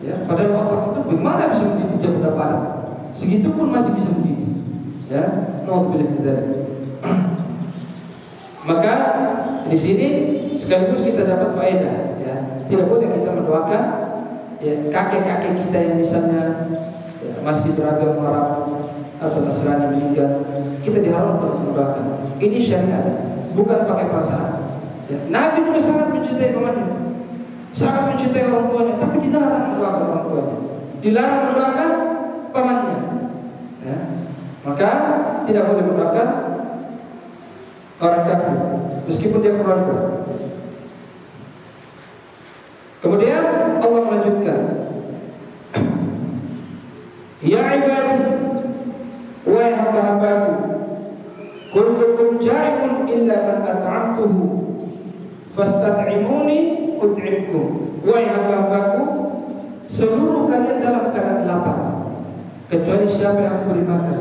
Ya, padahal otak itu bagaimana bisa mendidih jam berapa? Segitu pun masih bisa mendidih. Ya, naudzubillah min dzalik. Maka di sini sekaligus kita dapat faedah, ya. Tidak boleh kita mendoakan, ya, kakek-kakek kita yang misalnya, ya, masih beragama Arab atau Nasrani meninggal, kita diharamkan untuk mendoakan. Ini syariat, bukan pakai perasaan. Ya. Nabi juga sangat mencintai pamannya, sangat mencintai orang tuanya, tapi dilarang mendoakan orang tuanya, dilarang mendoakan pamannya. Ya. Maka tidak boleh mendoakan orang kafir, meskipun dia keluarga. Kemudian Allah melanjutkan, ya ibadi, wahai hamba-hambaku, kullukum ja'ilun illa man at'amtuhu fastat'imuni ut'imkum. Wahai hamba-hambaku, seluruh kalian dalam keadaan lapar, kecuali siapa yang aku beri makan,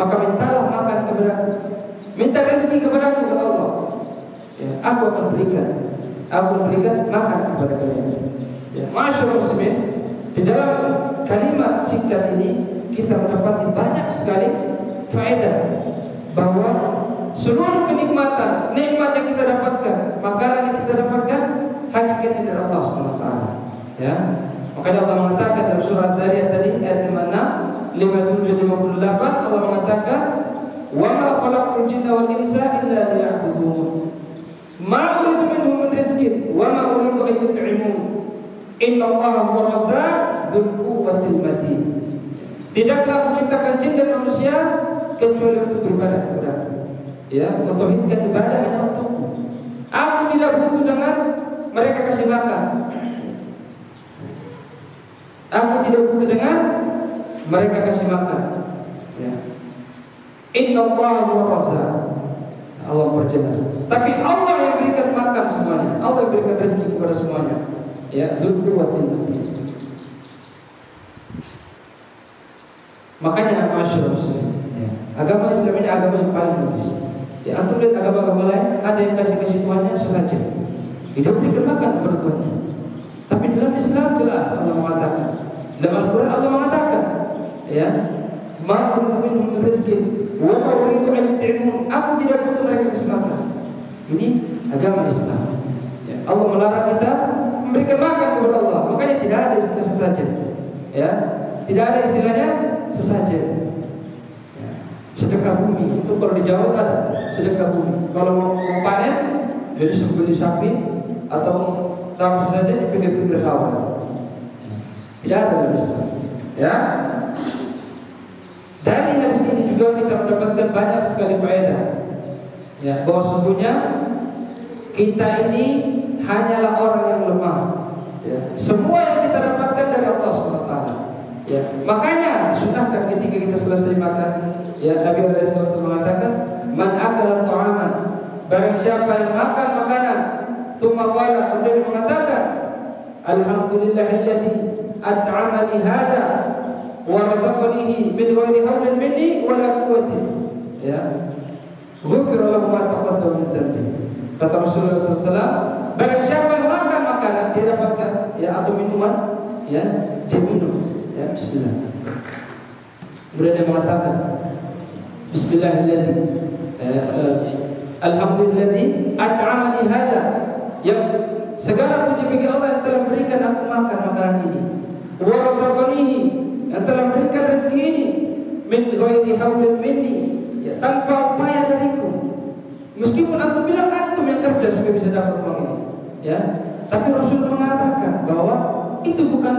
maka mintalah makan kepadaku, minta rezeki kepadaku, kata Allah. Ya, aku akan berikan makan kepada kalian. Ya, masyaallah muslimin, di dalam kalimat singkat ini kita mendapati banyak sekali faedah bahwa seluruh kenikmatan, nikmat yang kita dapatkan, makanan yang kita dapatkan, hakikatnya dari Allah SWT. Ya, makanya Allah mengatakan dalam surah Dariyat tadi ayat 57-58, Allah mengatakan, wa ma khalaqtul jinna wal insa illa liya'budun ma uridu minhum min rizqin wa ma uridu an yut'imun innallaha huwa razzaq dzul quwwatil matin. Tidaklah aku ciptakan jin dan manusia kecuali untuk beribadah kepadaku, ya, mentauhidkan ibadah hanya untukku. Aku tidak butuh dengan mereka kasih makan, aku tidak butuh dengan mereka kasih makan, ya. Innallaha huwa razzaq, Allah berjelas. Tapi Allah yang berikan makan semuanya, Allah yang berikan rezeki kepada semuanya. Ya, dzul quwwatil matin. Makanya masyaallah muslim, ya, agama Islam ini agama yang paling bagus. Ya, antum lihat agama-agama lain, ada yang kasih Tuhannya sesajen, tidak berikan makan kepada Tuhannya. Tapi dalam Islam jelas Allah mengatakan, dalam Al-Quran Allah mengatakan, ya, ma uridu minhum min rizqin wa ma uridu an yut'imun. Aku tidak butuh mereka kasih Ini agama Islam. Ya, Allah melarang kita memberikan makan kepada Allah. Makanya tidak ada istilah sesajen. Ya, tidak ada istilahnya sesajen. Ya, sedekah bumi itu kalau di Jawa ada sedekah bumi. Kalau mau panen, jadi sembelih sapi atau taruh saja di pinggir-pinggir sawah. Tidak ada dalam Islam. Ya. Dari hadis ini juga kita mendapatkan banyak sekali faedah. Ya, bahwa sesungguhnya kita ini hanyalah orang yang lemah. Ya. Semua yang kita dapatkan dari Allah SWT. Ya. Makanya disunahkan ketika kita selesai makan, ya, Nabi SAW mengatakan, "Man akala ta'aman," barang siapa yang makan makanan, tsumma qala, kemudian mengatakan, "Alhamdulillahilladzi at'amani hada wa razaqanihi min ghairi hawlin minni wa la quwwati." Ya. Ghufira lahu ma taqaddama min dhanbi. Kata Rasulullah SAW, barang siapa yang makan makanan, dia dapatkan, ya, atau minuman, ya, dia minum, ya, bismillah. Kemudian dia mengatakan, Bismillahirrahmanirrahim, Alhamdulilladzi at'amani hada, yang segala puji bagi Allah yang telah memberikan aku makan makanan ini, wa razaqanihi, yang telah memberikan rezeki ini, min ghairi haulin minni, ya, tanpa upaya dariku. Meskipun aku bilang antum yang kerja supaya bisa dapat uang ini, ya, tapi Rasul mengatakan bahwa itu bukan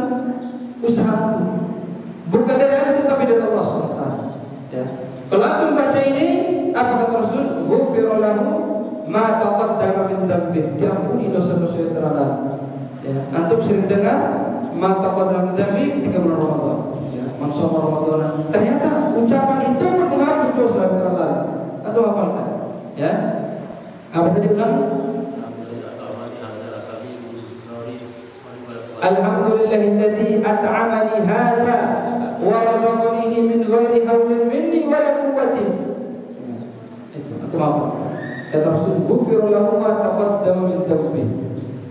usaha antum, bukan dari antum tapi dari Allah SWT. Ya. Kalau antum baca ini, apa kata Rasul? Ghufira lahu ma taqaddama min dhanbi, diampuni dosa-dosa yang telah lalu. Ya. Antum sering dengar ma taqaddama min dhanbi ketika bulan Ramadan. Ya. Man shoma Ramadan. Ternyata ucapan itu menghapus dosa yang telah lalu. Atau hafalkan? Ya, apa tadi bilang? Alhamdulillahilladzi at'amani hada wa razaqanihi min ghairi haulin minni wa la quwwati. Itu apa? Kata Rasul, "Ghufira lahu ma taqaddama min dhanbi."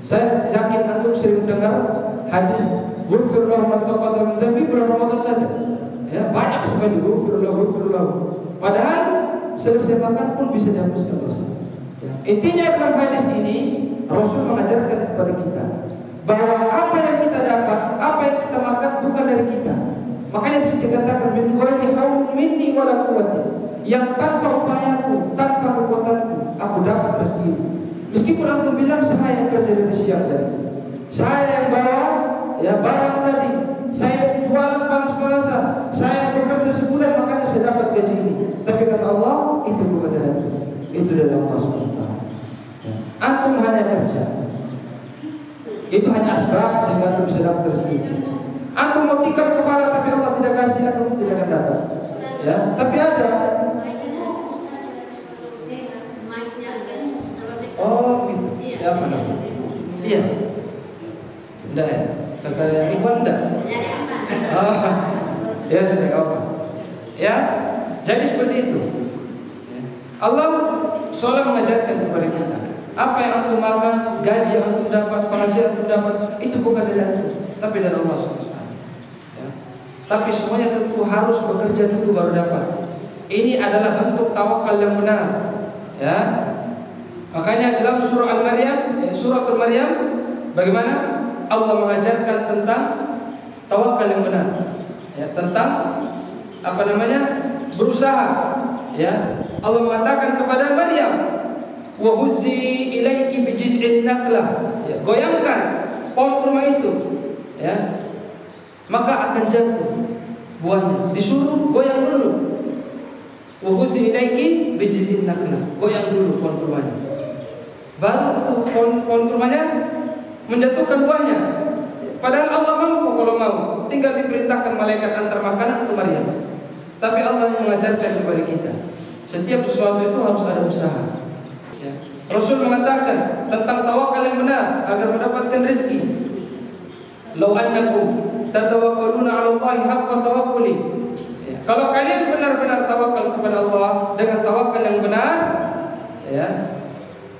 Saya yakin antum sering dengar hadis ghufira lahu ma taqaddama min dhanbi bulan Ramadan saja. Ya, banyak sekali ghufira lahu. Padahal selesai makan pun bisa dihapuskan dosa. Ya. Intinya dalam hadis ini Rasul mengajarkan kepada kita bahwa apa yang kita dapat, apa yang kita makan bukan dari kita. Makanya dikatakan min ghairi haulin minni wa la quwwati, yang tanpa upayaku, tanpa kekuatanku, aku dapat rezeki. Meskipun antum bilang saya yang kerja dari siang tadi, saya yang bawa, ya, barang tadi, saya jualan panas-panasan, saya bekerja sebulan makanya saya dapat gaji ini. Tapi kata Allah, itu bukan dari antum, itu dari Allah SWT. Antum hanya kerja, itu hanya asbab sehingga antum bisa dapat rezeki. Antum mau tikar kepala tapi Allah tidak kasih, antum tidak akan dapat. Ya, tapi ada. Oh, gitu. Ya, apa namanya? Iya. Enggak ya? Kata yang Iwan enggak? Oh, ya sudah apa? Ya, jadi seperti itu. Allah soalnya mengajarkan kepada kita, apa yang antum makan, gaji yang antum dapat, penghasilan antum dapat, itu bukan dari antum, tapi dari Allah SWT. Ya. Tapi semuanya tentu harus bekerja dulu baru dapat. Ini adalah bentuk tawakal yang benar. Ya. Makanya dalam surah Al-Maryam, surah Al-Maryam, bagaimana Allah mengajarkan tentang tawakal yang benar, ya, tentang apa namanya, berusaha. Ya, Allah mengatakan kepada Maryam, wa huzzi ilaiki bi jiz'in nakhlah, ya, goyangkan pohon kurma itu, ya, maka akan jatuh buahnya. Disuruh goyang dulu. Wa huzzi ilaiki bi jiz'in nakhlah, goyang dulu pohon kurmanya. Baru tuh pohon kurmanya menjatuhkan buahnya. Padahal Allah mampu kalau mau, tinggal diperintahkan malaikat antar makanan untuk Maryam. Tapi Allah mengajarkan kepada kita, setiap sesuatu itu harus ada usaha. Ya. Rasul mengatakan tentang tawakal yang benar agar mendapatkan rezeki. Lau annakum tatawakkaluna 'ala Allahi haqqa tawakkuli. Ya. Kalau kalian benar-benar tawakal kepada Allah dengan tawakal yang benar, ya,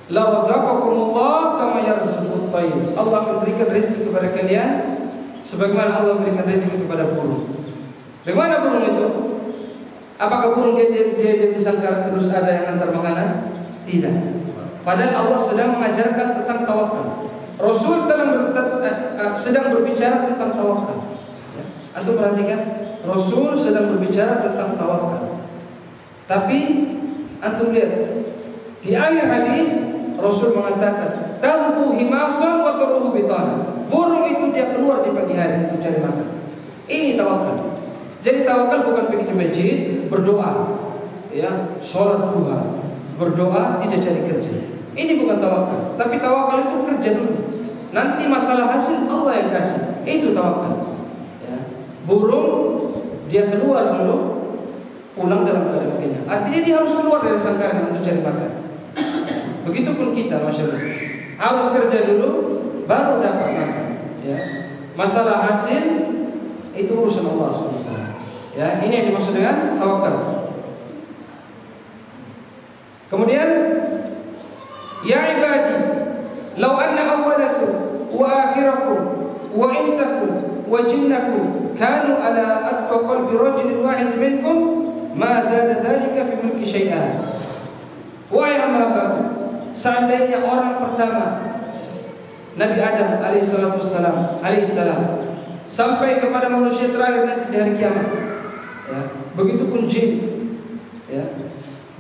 la razaqakumullah kama yarzuqut tayr. Allah akan berikan rezeki kepada kalian sebagaimana Allah memberikan rezeki kepada burung. Bagaimana burung itu? Apakah burung dia bisa terus ada yang antar makanan? Tidak. Padahal Allah sedang mengajarkan tentang tawakal. Rasul sedang berbicara tentang tawakal. Ya. Antum perhatikan, Rasul sedang berbicara tentang tawakal. Tapi antum lihat di akhir hadis Rasul mengatakan, "Tagdu himasan wa taruhu bitana." Burung itu dia keluar di pagi hari untuk cari makan. Ini tawakal. Jadi tawakal bukan pergi ke masjid berdoa, ya, sholat duha, berdoa tidak cari kerja. Ini bukan tawakal. Tapi tawakal itu kerja dulu. Nanti masalah hasil Allah yang kasih. Itu tawakal. Ya. Burung dia keluar dulu, pulang dalam keadaan kenyang. Artinya dia harus keluar dari sangkaran untuk cari makan. Begitupun kita, masyaallah, harus kerja dulu, baru dapat makan. Ya. Masalah hasil itu urusan Allah SWT. Ya, ini yang dimaksud dengan tawakal. Kemudian, ya ibadi, law anna awwalakum wa akhirakum wa insakum wa jinnakum kanu ala atqa qalbi rajulin wahid minkum ma zada dhalika fi mulki syai'an. Wahai hamba, seandainya orang pertama Nabi Adam alaihissalam sampai kepada manusia terakhir nanti di hari kiamat, ya, begitupun jin, ya,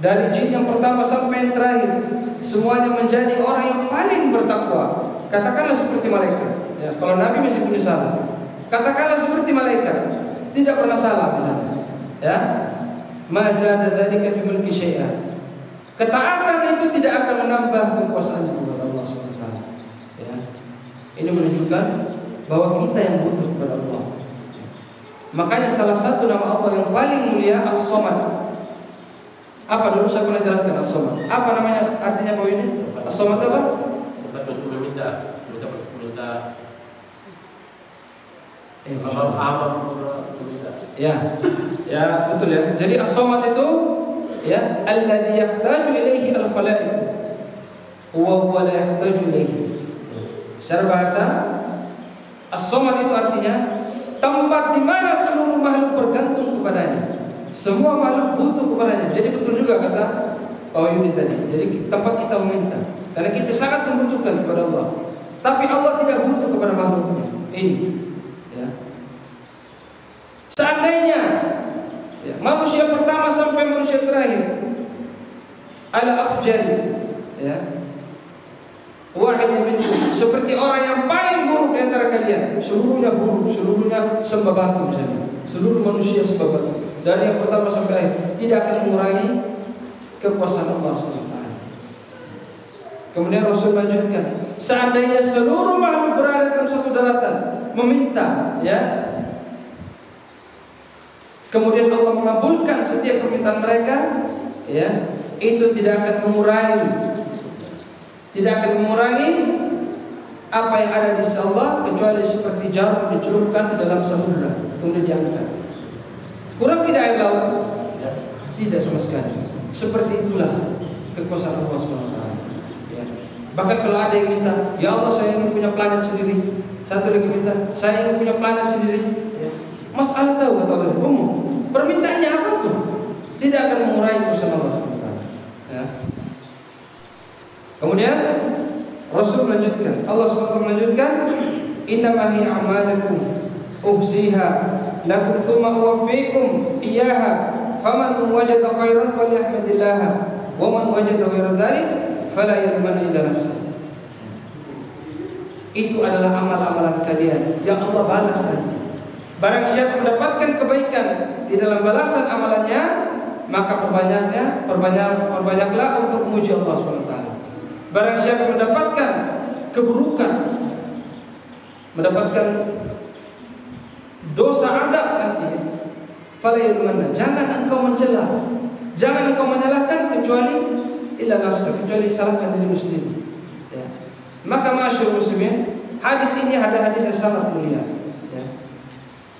dari jin yang pertama sampai yang terakhir semuanya menjadi orang yang paling bertakwa. Katakanlah seperti malaikat, ya, kalau Nabi masih punya salah, katakanlah seperti malaikat, tidak pernah salah misalnya, ya, ma zada dzalika fi mulki syai'an. Ketaatan itu tidak akan menambah kekuasaan kepada Allah SWT. Ya. Ini menunjukkan bahwa kita yang butuh kepada Allah. Makanya salah satu nama Allah yang paling mulia As-Samad. Apa dulu saya pernah jelaskan As-Samad? Apa namanya, artinya Pak ini? As-Samad apa? Meminta. Ya, betul ya. Jadi As-Samad itu, ya, alladzi yahtaju ilaihi al-khalaiq wa huwa la yahtaju ilaihi. Secara bahasa, As-Samad itu artinya tempat di mana seluruh makhluk bergantung kepadanya. Semua makhluk butuh kepadanya. Jadi betul juga kata Pak Yudi tadi. Jadi tempat kita meminta, karena kita sangat membutuhkan kepada Allah. Tapi Allah tidak butuh kepada makhluknya. Ini, ya. Seandainya, ya, manusia pertama sampai manusia terakhir al-afjari, ya, wahid minkum, seperti orang yang paling buruk di antara kalian, seluruhnya buruk, seluruhnya sembah batu misalnya, seluruh manusia sembah batu, dari yang pertama sampai akhir, tidak akan mengurangi kekuasaan Allah SWT. Kemudian Rasul lanjutkan, seandainya seluruh makhluk berada dalam satu daratan meminta, ya, kemudian Allah mengabulkan setiap permintaan mereka, ya, itu tidak akan mengurangi apa yang ada di sisi Allah, kecuali seperti jarum dicelupkan di dalam samudera kemudian diangkat. Kurang tidak air laut? Tidak sama sekali. Seperti itulah kekuasaan Allah SWT. Ya. Bahkan kalau ada yang minta, ya Allah saya ingin punya planet sendiri, satu lagi minta, saya ingin punya planet sendiri, ya. Masalah tahu kata Allah, permintaannya apapun tidak akan mengurangi urusan Allah SWT. Ya. Kemudian Rasul melanjutkan, Allah SWT melanjutkan, innama hiya a'malukum uhsiha lakum thumma uwaffikum iyyaha faman wajada khairan falyahmadillah wa man wajada ghayra dzalik fala yalman illa nafsahu. Itu adalah amal-amalan kalian yang Allah balas nanti. Barang siapa mendapatkan kebaikan di dalam balasan amalannya, maka perbanyaklah untuk memuji Allah SWT. Barang siapa mendapatkan keburukan, mendapatkan dosa adab nanti, fala yadmanna, jangan engkau mencela, jangan engkau menyalahkan kecuali illa nafsa, kecuali salahkan dirimu sendiri. Ya. Maka ma'asyiral muslimin, hadis ini ada hadis yang sangat mulia. Ya.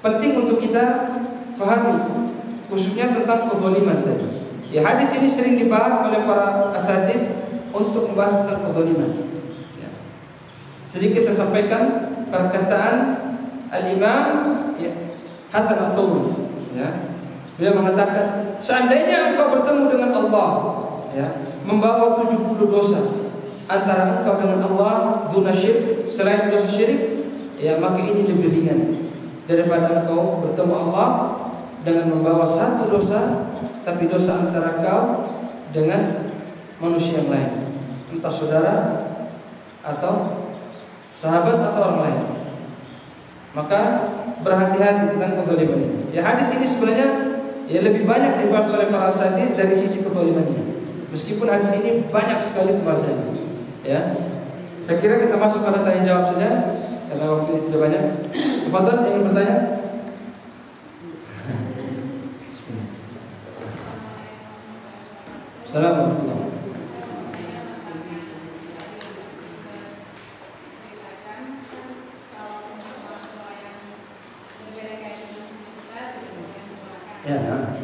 Penting untuk kita fahami, khususnya tentang kezaliman tadi. Ya, hadis ini sering dibahas oleh para asatidz untuk membahas tentang kezaliman. Ya. Sedikit saya sampaikan perkataan Al-Imam, ya, Hasan Al-Thawri. Ya. Beliau mengatakan, seandainya engkau bertemu dengan Allah, ya, membawa 70 dosa, antara engkau dengan Allah duna syirik, selain dosa syirik, ya maka ini lebih ringan daripada engkau bertemu Allah dengan membawa satu dosa, tapi dosa antara kau dengan manusia yang lain, entah saudara atau sahabat atau orang lain. Maka berhati-hati tentang kezaliman ini. Ya, hadis ini sebenarnya ya lebih banyak dibahas oleh para asatidz dari sisi kezaliman ini. Meskipun hadis ini banyak sekali pembahasannya. Ya, saya kira kita masuk pada tanya jawab saja karena waktu ini tidak banyak. Tafadhol yang ingin bertanya. Assalamualaikum. Ya, nah.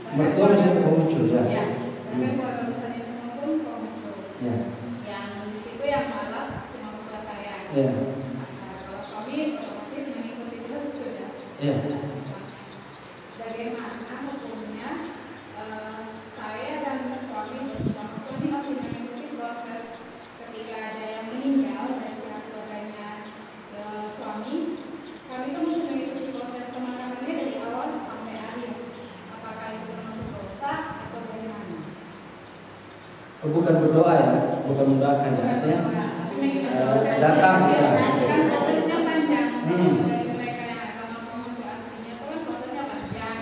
Mertua bisa muncul ya. Ya, tapi keluarga besarnya semua pun muncul. Ya. Yang di situ yang malah cuma mertua saya. Ya. Kalau suami otomatis mengikuti terus sudah. Ya. Bagaimana hukumnya saya dan suami bersama kami masih mengikuti proses ketika ada yang meninggal dari pihak keluarganya suami, kami itu masih mengikuti proses pemakamannya dari awal sampai akhir. Apakah itu termasuk dosa atau bagaimana? Bukan berdoa ya, bukan mendoakan ya, artinya datang ya. Kan prosesnya panjang. Dari mereka yang agama Konghucu aslinya itu kan prosesnya panjang.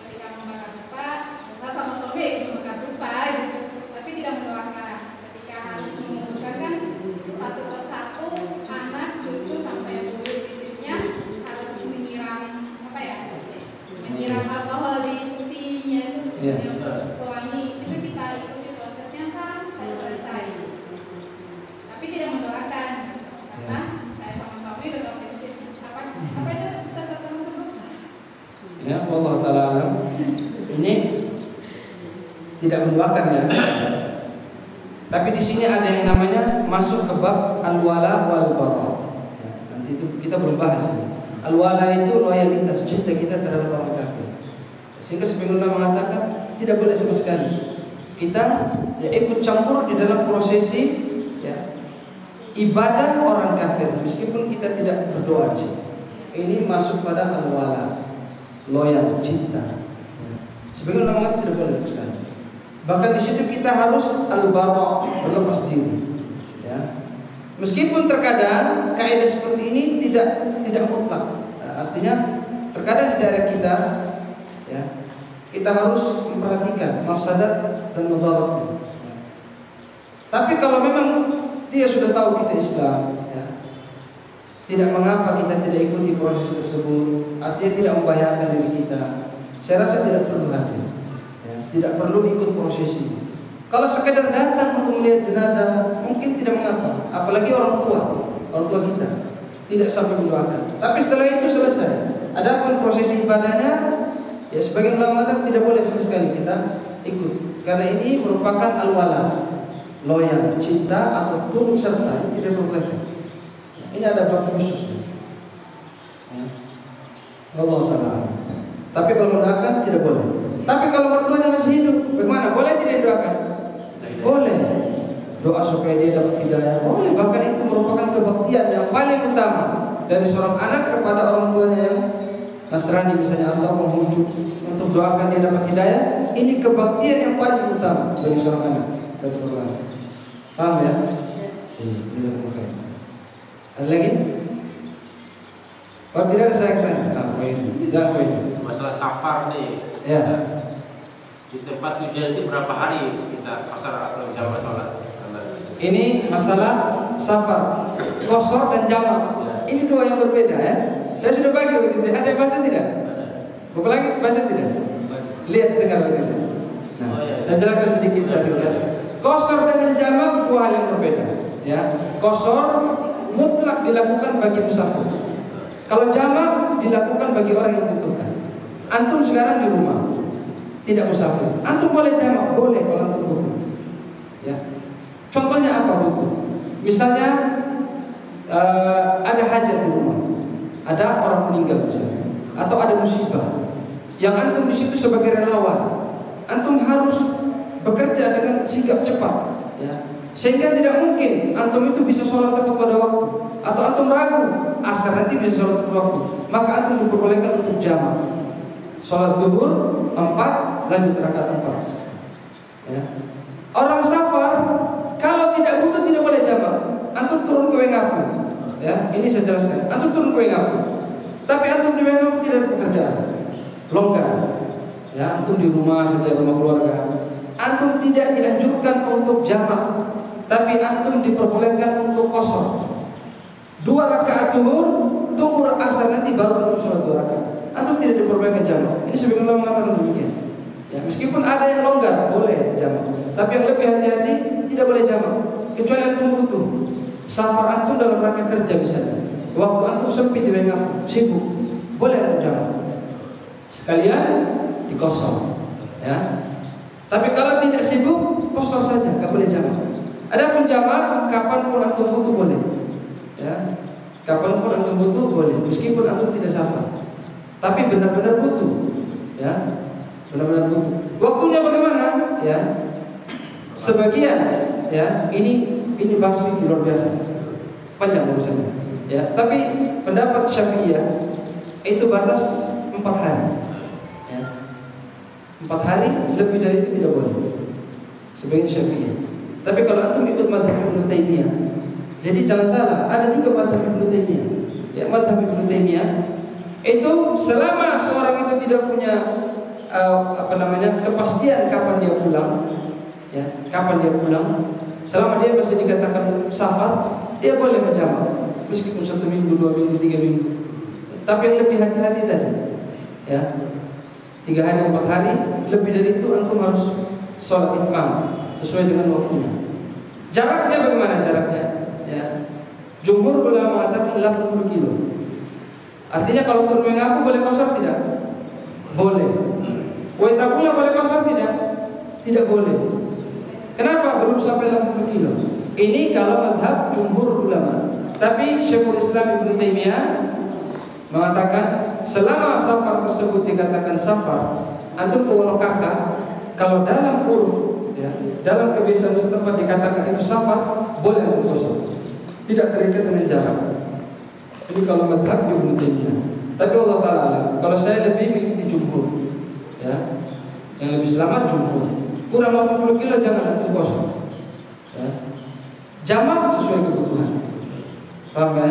Ketika membakar dupa, dosa sama suami itu membakar dupa gitu. Tapi tidak mendoakan. Ketika harus mengumpulkan kan satu persatu anak, cucu sampai buyut cicitnya harus menyiram apa ya? Menyiram alkohol di putihnya itu yang pewangi. Itu kita ikuti prosesnya sampai selesai. Tapi tidak mendoakan karena saya sama suami dalam prinsip apa itu tetap termasuk dosa. Ya, Allah Ta'ala alam. Ini tidak mendoakan ya. Tapi di sini ada yang namanya masuk ke bab al-wala wal bara. Ya, nanti itu kita belum bahas ini. Al-wala itu loyalitas, cinta kita terhadap orang kafir. Sehingga sebenarnya mengatakan tidak boleh sama sekali kita ya ikut campur di dalam prosesi ya ibadah orang kafir meskipun kita tidak berdoa. Ini masuk pada al-wala, loyal, cinta. Sebagian ulama mengatakan tidak boleh sekali. Bahkan di situ kita harus al-bara, berlepas diri. Ya. Meskipun terkadang kaidah seperti ini tidak mutlak. Artinya terkadang di daerah kita ya kita harus memperhatikan mafsadat dan mudarat. Tapi kalau memang dia sudah tahu kita Islam, ya, tidak mengapa kita tidak ikuti proses tersebut. Artinya tidak membahayakan diri kita. Saya rasa tidak perlu hadir, ya, tidak perlu ikut proses ini. Kalau sekedar datang untuk melihat jenazah, mungkin tidak mengapa. Apalagi orang tua kita tidak sampai mendoakan. Tapi setelah itu selesai. Adapun proses ibadahnya, ya sebagian ulama mengatakan tidak boleh sama sekali kita ikut. Karena ini merupakan al-wala, loyal, cinta atau turut serta, ini tidak diperbolehkan. Ini ada bab khusus. Ya. Allah Ta'ala. Tapi kalau mendoakan tidak boleh. Tapi kalau mertuanya masih hidup, bagaimana? Boleh tidak didoakan? Boleh. Doa supaya dia dapat hidayah. Boleh. Bahkan itu merupakan kebaktian yang paling utama dari seorang anak kepada orang tuanya yang Nasrani misalnya atau Konghucu untuk doakan dia dapat hidayah. Ini kebaktian yang paling utama dari seorang anak. Paham ya? Bisa mungkin. Ada lagi? Kalau tidak ada saya tanya. Tidak poin. Masalah safar nih. Ya. Di tempat tujuan itu berapa hari kita qasar atau jamak sholat? Ini masalah safar, qasar dan jamak. Ini dua yang berbeda ya. Saya sudah bagi waktu itu. Ada yang baca tidak? Bukan lagi baca tidak? Lihat dengar waktu itu. Nah, saya jelaskan sedikit saja. Qasar dengan jamak dua hal yang berbeda. Ya, qasar mutlak dilakukan bagi musafir. Kalau jamak dilakukan bagi orang yang membutuhkan. Antum sekarang di rumah, tidak musafir. Antum boleh jamak, boleh kalau antum butuh. Ya. Contohnya apa butuh? Misalnya ada hajat di rumah, ada orang meninggal misalnya, atau ada musibah, yang antum di situ sebagai relawan, antum harus bekerja dengan sigap cepat, ya. Sehingga tidak mungkin antum itu bisa sholat tepat pada waktu, atau antum ragu asar nanti bisa sholat tepat waktu, maka antum diperbolehkan untuk jamak. Sholat zuhur 4, lanjut rakaat 4. Ya. Orang safar kalau tidak butuh tidak boleh jamak. Antum turun ke Wengapu, ya, ini saya jelaskan. Antum turun ke Wengapu, tapi antum di Wengapu tidak ada pekerjaan, longgar. Ya, antum di rumah saja, rumah keluarga. Antum tidak dianjurkan untuk jamak, tapi antum diperbolehkan untuk qashar. 2 rakaat zuhur, tunggu asar nanti baru antum sholat 2 rakaat. Antum tidak diperbolehkan jamak. Ini sebagian ulama mengatakan demikian. Ya, meskipun ada yang longgar boleh jamak, tapi yang lebih hati-hati tidak boleh jamak. Kecuali antum butuh. Safar antum dalam rangka kerja misalnya, waktu antum sempit di Wengapu, sibuk, boleh antum jamak. Sekalian di qashar, ya. Tapi kalau tidak sibuk, qashar saja, enggak boleh jamak. Adapun jamak kapanpun antum butuh boleh. Ya. Kapanpun antum butuh boleh, meskipun antum tidak safar. Tapi benar-benar butuh, ya. Benar-benar butuh. Waktunya bagaimana? Ya. Sebagian, ya, ini bahas fikih luar biasa, panjang urusannya, ya. Tapi pendapat Syafi'iyah itu batas 4 hari, ya. 4 hari, lebih dari itu tidak boleh. Sebagian Syafi'iyah. Tapi kalau antum ikut mazhab Ibnu Taimiyah, jadi jangan salah, ada 3 mazhab Ibnu Taimiyah. Ya, mazhab Ibnu Taimiyah itu selama seorang itu tidak punya kepastian kapan dia pulang, ya, kapan dia pulang, selama dia masih dikatakan safar, dia boleh menjamak meskipun 1 minggu, 2 minggu, 3 minggu. Tapi yang lebih hati-hati tadi, ya, 3 hari, 4 hari, lebih dari itu antum harus sholat itmam sesuai dengan waktunya. Jaraknya bagaimana jaraknya? Ya, jumhur ulama mengatakan 80 kilo. Artinya kalau turun Wengapu boleh qashar tidak? Boleh. Waitapula boleh qashar tidak? Tidak boleh. Kenapa belum sampai 80 kilo? Ini kalau mazhab jumhur ulama. Tapi Syekhul Islam Ibnu Taimiyah mengatakan selama safar tersebut dikatakan safar, antum ke Wonokaka, kalau dalam uruf, ya, dalam kebiasaan setempat dikatakan itu safar, boleh antum qashar. Tidak terikat dengan jarak. Ini kalau mazhab Ibnu Taimiyah. Tapi Allah Ta'ala, kalau saya lebih mengikuti jumhur, ya, yang lebih selamat jumhur. Kurang 80 kilo jangan antum qashar, ya. Jamak sesuai kebutuhan. Paham ya?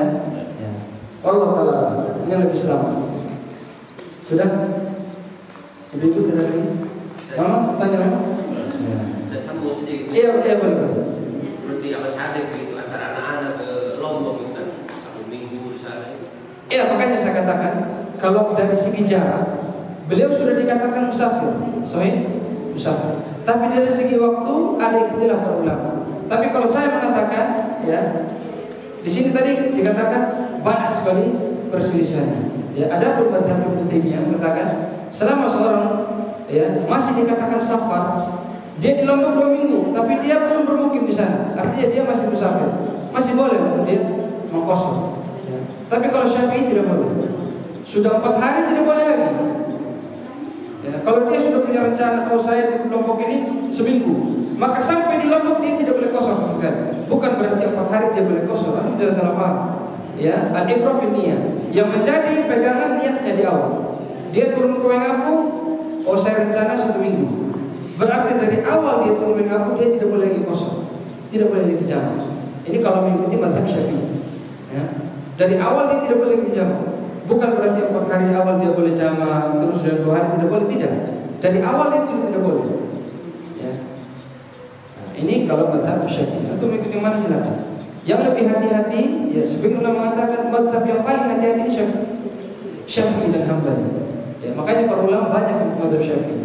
Ya. Allah Ta'ala yang lebih selamat. Sudah? Lebih ikut lagi? Mama tanya Mama? Ya. Saya sambung sedikit. Iya boleh. Berarti apa sadar gitu antara anak-anak ke Lombok itu 1 minggu di sana. Iya, makanya saya katakan kalau dari segi jarak beliau sudah dikatakan musafir, sahih, musafir. Tapi dari segi waktu ada ikhtilaf para ulama. Tapi kalau saya mengatakan, ya, di sini tadi dikatakan banyak sekali perselisihan. Ya, ada pun mazhab Ibnu Taimiyah mengatakan selama seorang, ya, masih dikatakan safar, dia di Lombok 2 minggu, tapi dia belum bermukim di sana. Artinya dia masih musafir, masih boleh untuk dia mengqashar. Ya. Tapi kalau Syafi'i tidak boleh. Sudah 4 hari tidak boleh lagi. Ya, kalau dia sudah punya rencana, oh saya di Lombok ini seminggu, maka sampai di Lombok dia tidak boleh qashar sama sekali. Bukan berarti 4 hari dia boleh qashar, itu tidak salah paham. Ya, al-ibrah fi niyyah. Yang menjadi pegangan niatnya di awal. Dia turun ke Wengapu, oh saya rencana 1 minggu. Berarti dari awal dia turun ke Wengapu dia tidak boleh lagi qashar, tidak boleh lagi jamak. Ini kalau mengikuti mazhab Syafi'i. Ya. Dari awal dia tidak boleh jamak. Bukan berarti 4 hari awal dia boleh jamak, terus dan 2 hari tidak boleh, tidak. Dari awal dia sudah tidak boleh. Ya. Nah, ini kalau mazhab Syafi'i. Atau mengikuti yang mana silakan. Yang lebih hati-hati, ya, sebagian ulama mengatakan mazhab yang paling hati-hati ini Syafi'i dan Hambali. Ya, makanya para ulama banyak yang mazhab Syafi'i.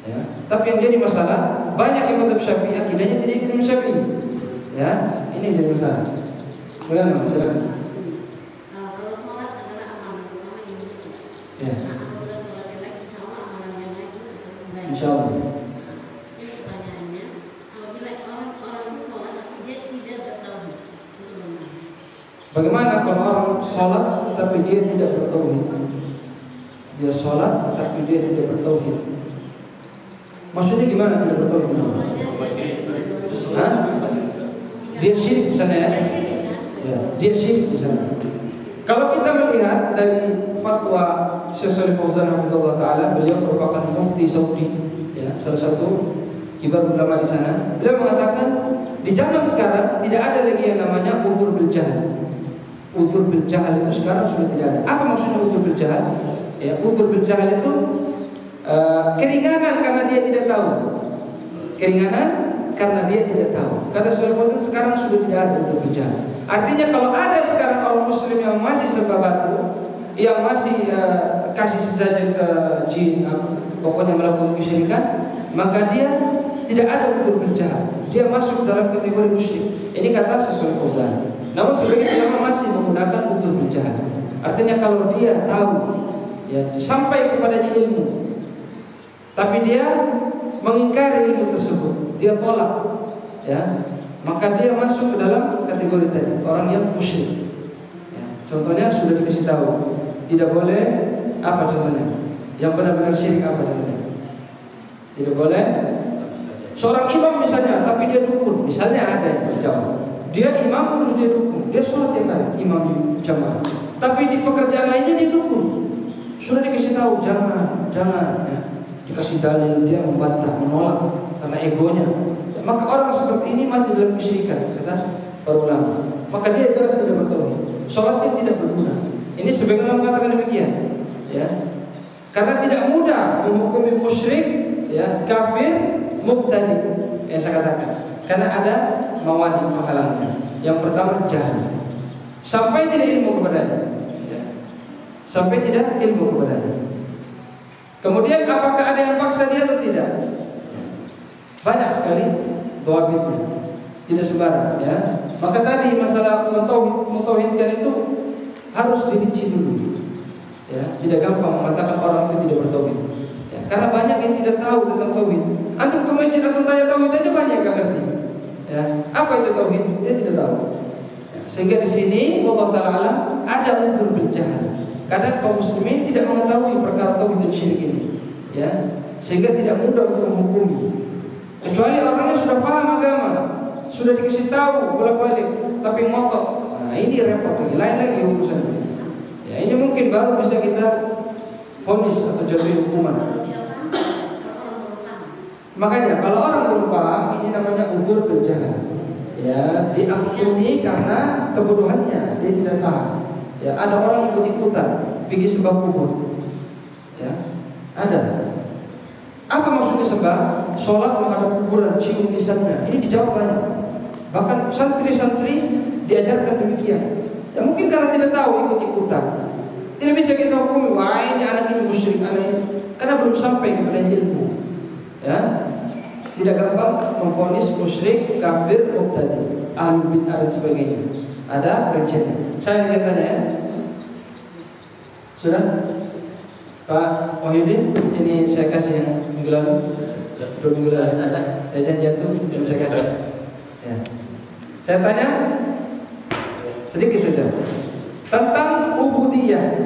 Ya. Tapi yang jadi masalah banyak yang mazhab Syafi'i akidahnya tidak ikut Syafi'i. Ya, ini yang jadi masalah. Silakan. Kalau sholat adalah amalan pertama di Indonesia. Ya. Apabila sholat yang lain, insya Allah amalan yang lain itu akan kembali. Insya Allah. Ini pertanyaannya, apabila orang itu sholat tapi dia tidak bertauhid, itu bagaimana? Bagaimana kalau orang sholat tapi dia tidak bertauhid? Dia sholat tapi dia tidak bertauhid. Maksudnya gimana tidak bertauhid? Hah? Dia syirik di sana ya? Ya, dia syirik di sana. Kalau kita melihat dari fatwa Syekh Shalih Fauzan Hafizahullah Ta'ala, beliau merupakan mufti Saudi, ya, salah satu kibar ulama di sana. Beliau mengatakan di zaman sekarang tidak ada lagi yang namanya uzur bil jahl. Uzur bil jahl itu sekarang sudah tidak ada. Apa maksudnya uzur bil jahl? Ya, uzur bil jahl itu keringanan karena dia tidak tahu. Keringanan karena dia tidak tahu. Kata Syekh Fauzan sekarang sudah tidak ada uzur bil jahl. Artinya kalau ada sekarang orang muslim yang masih sembah batu, yang masih kasih sesajen ke jin, pokoknya melakukan kesyirikan, maka dia tidak ada uzur bil jahl. Dia masuk dalam kategori musyrik. Ini kata Syekh Fauzan. Namun sebagian ulama masih menggunakan uzur bil jahl. Artinya kalau dia tahu, ya, sampai kepadanya ilmu, tapi dia mengingkari ilmu tersebut, dia tolak, ya, maka dia masuk ke dalam kategori tadi, orang yang musyrik. Ya, contohnya sudah dikasih tahu, tidak boleh apa contohnya? Yang benar-benar syirik apa contohnya? Tidak boleh seorang imam misalnya, tapi dia dukun, misalnya ada yang dijawab. Dia imam terus dia dukun, dia sholat tiap hari, imam jamaah. Tapi di pekerjaan lainnya dia dukun. Sudah dikasih tahu, jangan, ya. Dikasih dalil, dia membantah, menolak karena egonya. Maka orang seperti ini mati dalam kesyirikan, kata para ulama. Maka dia jelas tidak bertauhid. Sholatnya tidak berguna. Ini sebagian ulama mengatakan demikian, ya. Karena tidak mudah menghukumi musyrik, ya, kafir, mubtadi, yang saya katakan. Karena ada mawani penghalangnya. Yang pertama jahil. Sampai tidak ilmu kepadanya. Sampai tidak ilmu kepadanya. Kemudian apakah ada yang paksa dia atau tidak? Banyak sekali dhawabitnya. Tidak sembarang, ya. Maka tadi masalah mentauhidkan itu harus dirinci dulu. Ya, tidak gampang mengatakan orang itu tidak bertauhid. Ya, karena banyak yang tidak tahu tentang tauhid. Antum ke masjid atau tanya tauhid aja banyak yang ngerti. Ya, apa itu tauhid? Dia tidak tahu. Ya, sehingga di sini Allah Taala ada uzur bil jahl. Kadang kaum muslimin tidak mengetahui perkara tauhid dan syirik ini, ya, sehingga tidak mudah untuk menghukumi. Kecuali orangnya sudah paham agama, sudah dikasih tahu bolak-balik, tapi ngotot. Nah, ini repot lagi, lain lagi urusannya. Ya, ini mungkin baru bisa kita vonis atau jatuhi hukuman. Makanya kalau orang belum paham, ini namanya uzur bil jahl. Ya, diampuni karena kebodohannya, dia tidak paham. Ya, ada orang ikut-ikutan pergi sembah kubur. Ya, ada. Apa maksudnya sembah? Sholat menghadap kuburan, cium lisannya. Ini dijawab banyak. Bahkan santri-santri diajarkan demikian. Ya, mungkin karena tidak tahu ikut-ikutan. Tidak bisa kita hukum, wah ini anak ini musyrik, anak ini, karena belum sampai kepada ilmu. Ya, tidak gampang memvonis musyrik, kafir, mubtadi, ahlul bid'ah dan sebagainya. Ada rinciannya. Saya ingin tanya, ya. Sudah? Pak Wahyudin, ini saya kasih yang minggu lalu, 2 minggu lalu. Saya jantung, belum saya kasih. Ya. Saya tanya sedikit saja tentang ubudiyah.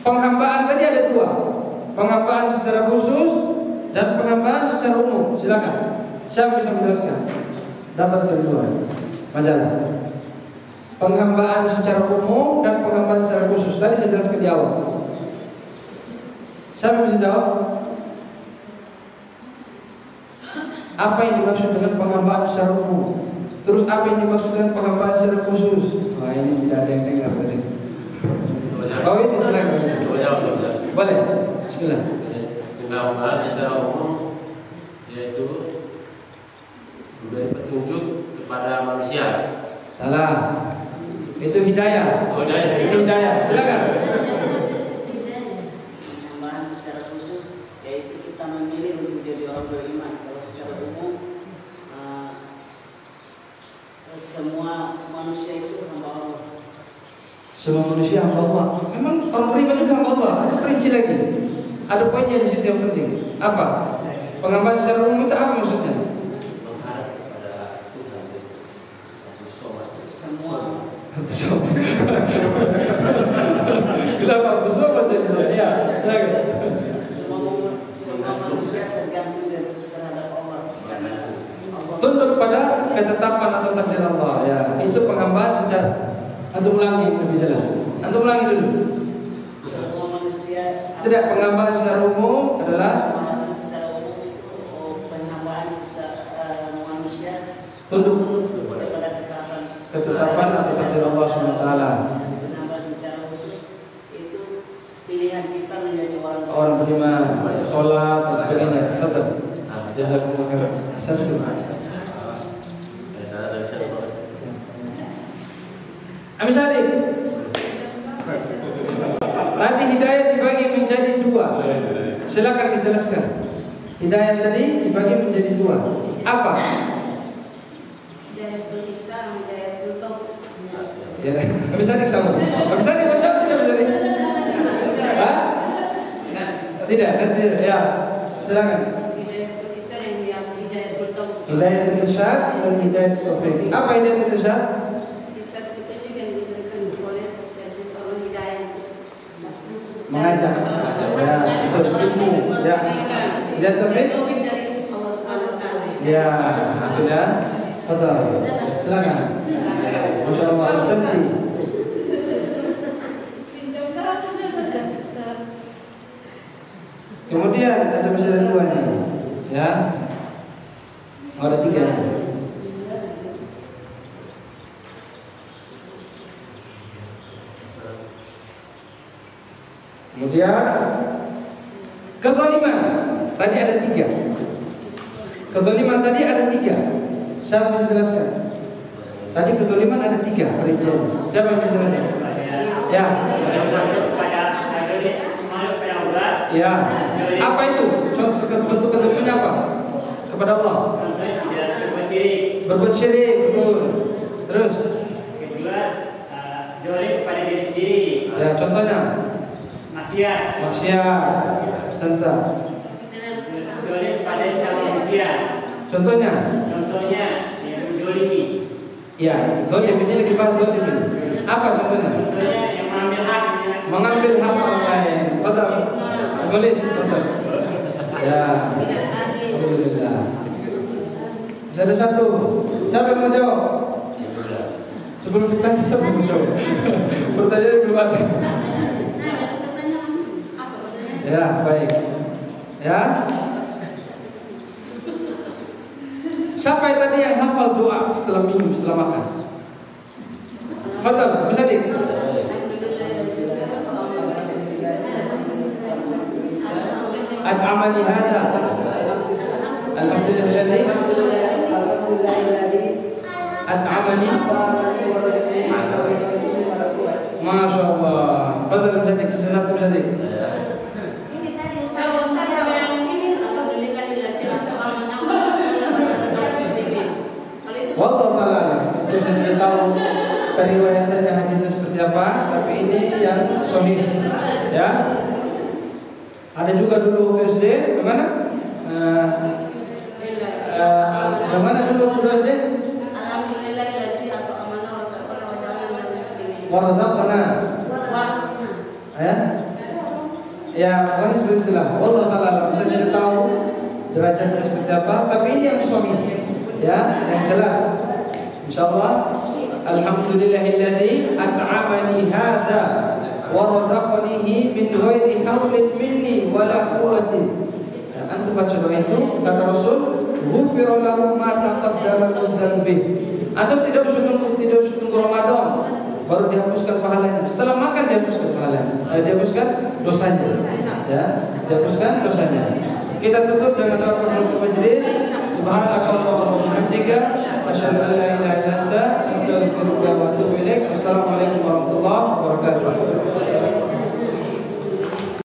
Penghambaan tadi ada 2, penghambaan secara khusus dan penghambaan secara umum. Silakan. Siapa bisa menjelaskan? Dapat dari 2 majalah. Penghambaan secara umum dan penghambaan secara khusus. Tadi saya jelaskan di awal. Siapa bisa jawab? Apa yang dimaksud dengan penghambaan secara umum? Terus apa yang dimaksud dengan penghambaan secara khusus? Wah, ini tidak ada yang dengar tadi. Oh, ini silakan. Boleh. Bismillah. Penghambaan secara umum yaitu memberi petunjuk kepada manusia. Salah. Itu hidayah. Oh, Itu hidayah. Silakan. Penambahan secara khusus yaitu kita memilih untuk jadi orang beriman. Kalau secara umum semua manusia itu hamba Allah. Semua manusia hamba Allah. Memang orang beriman juga hamba Allah. Ada perinci lagi. Ada poinnya di situ yang penting. Apa? Penghambaan secara umum itu apa maksudnya? Menghadap kepada Tuhan. Semua Semua manusia tergantung terhadap Allah. Tunduk pada ketetapan atau takdir Allah. Ya, itu penghambaan secara. Antum ulangi lebih jelas. Antum ulangi dulu. Semua manusia Tidak, penghambaan secara umum adalah pengawasan secara umum itu penghambaan secara manusia tunduk kepada ketetapan atau takdir Allah SWT. penghambaan secara khusus itu pilihan kita menjadi Orang beriman, sholat dan sebagainya. Tetap. Jazakumullah khairan. Satu. Amin Sadik. Tadi hidayah dibagi menjadi dua. Silakan dijelaskan. Hidayah tadi dibagi menjadi dua. Apa? Hidayatul lisan, hidayatul taufik. Ya, Amin Sadik sama. Amin Sadik menjawab tidak menjadi? Hah? Tidak. Ya, silakan. Hidayatul lisan yang hidayatul taufik. Hidayatul irsyad dan hidayatul taufik. Apa hidayatul irsyad? Lisan kita juga yang diberikan oleh dari seorang hidayah. Mengajak. Ya, itu ilmu. Ya. Hidayatul taufik? Taufik dari Allah Subhanahu wa taala. Ya, itu ya. Betul. Silakan. Masya Allah, Santi. Kemudian ada masih ada dua nih, ya. Oh, ada tiga. Kemudian kezaliman tadi ada tiga. Kezaliman tadi ada tiga. Siapa bisa jelaskan? Tadi kezaliman ada tiga perincian. Siapa yang bisa jelaskan? Ya. Ya. Apa itu? Contoh bentuk kezalimannya apa? Kepada Allah. Berbuat syirik, betul. Terus? Kedua, zalim kepada diri sendiri. Ya, contohnya? Maksiat. Santa. Zalim pada sesama manusia. Contohnya? Contohnya yang menzalimi. Ya, zalim ini lagi bahas zalim ini. Apa contohnya? Contohnya yang mengambil hak. Mengambil hak orang lain. Betul. Tulis, betul. Ya. Alhamdulillah. Ada satu. Siapa yang mau jawab? Sebelum ditanya, siapa yang mau jawab? Pertanyaan belum ada. Ya, baik. Ya. Siapa yang tadi yang hafal doa setelah minum, setelah makan? Betul, bisa dik? At'amani hada. Alhamdulillah. At'amani. Masya Allah. Betul, bisa dik? Satu bisa dik? Wallahu ta'ala itu saya tidak tahu periwayatannya hadisnya seperti apa, tapi ini yang sahih. Ya. Ada juga dulu waktu SD, bagaimana? Bagaimana dulu waktu SD? Alhamdulillahilladzi at'amana wa saqana wa ja'alana minal muslimin. Warzaqna. Ya. Ya, pokoknya seperti itulah. Wallahu ta'ala kita tidak tahu derajatnya seperti apa, tapi ini yang sahih. Ya, yang jelas. Insyaallah. Alhamdulillahilladzi at'amani hadza wa razaqanihi min ghairi haulin minni wala quwwatin. Antum baca doa itu kata Rasul, "Ghufira lahu ma taqaddama min dhanbi." Antum tidak usah tunggu Ramadan baru dihapuskan pahalanya. Setelah makan dihapuskan pahalanya. Dihapuskan dosanya. Ya, dihapuskan dosanya. Kita tutup dengan doa kafaratul majlis. Subhanakallahumma wa bihamdika asyhadu an la ilaha illa anta astaghfiruka wa atubu ilaik. Assalamualaikum warahmatullahi wabarakatuh.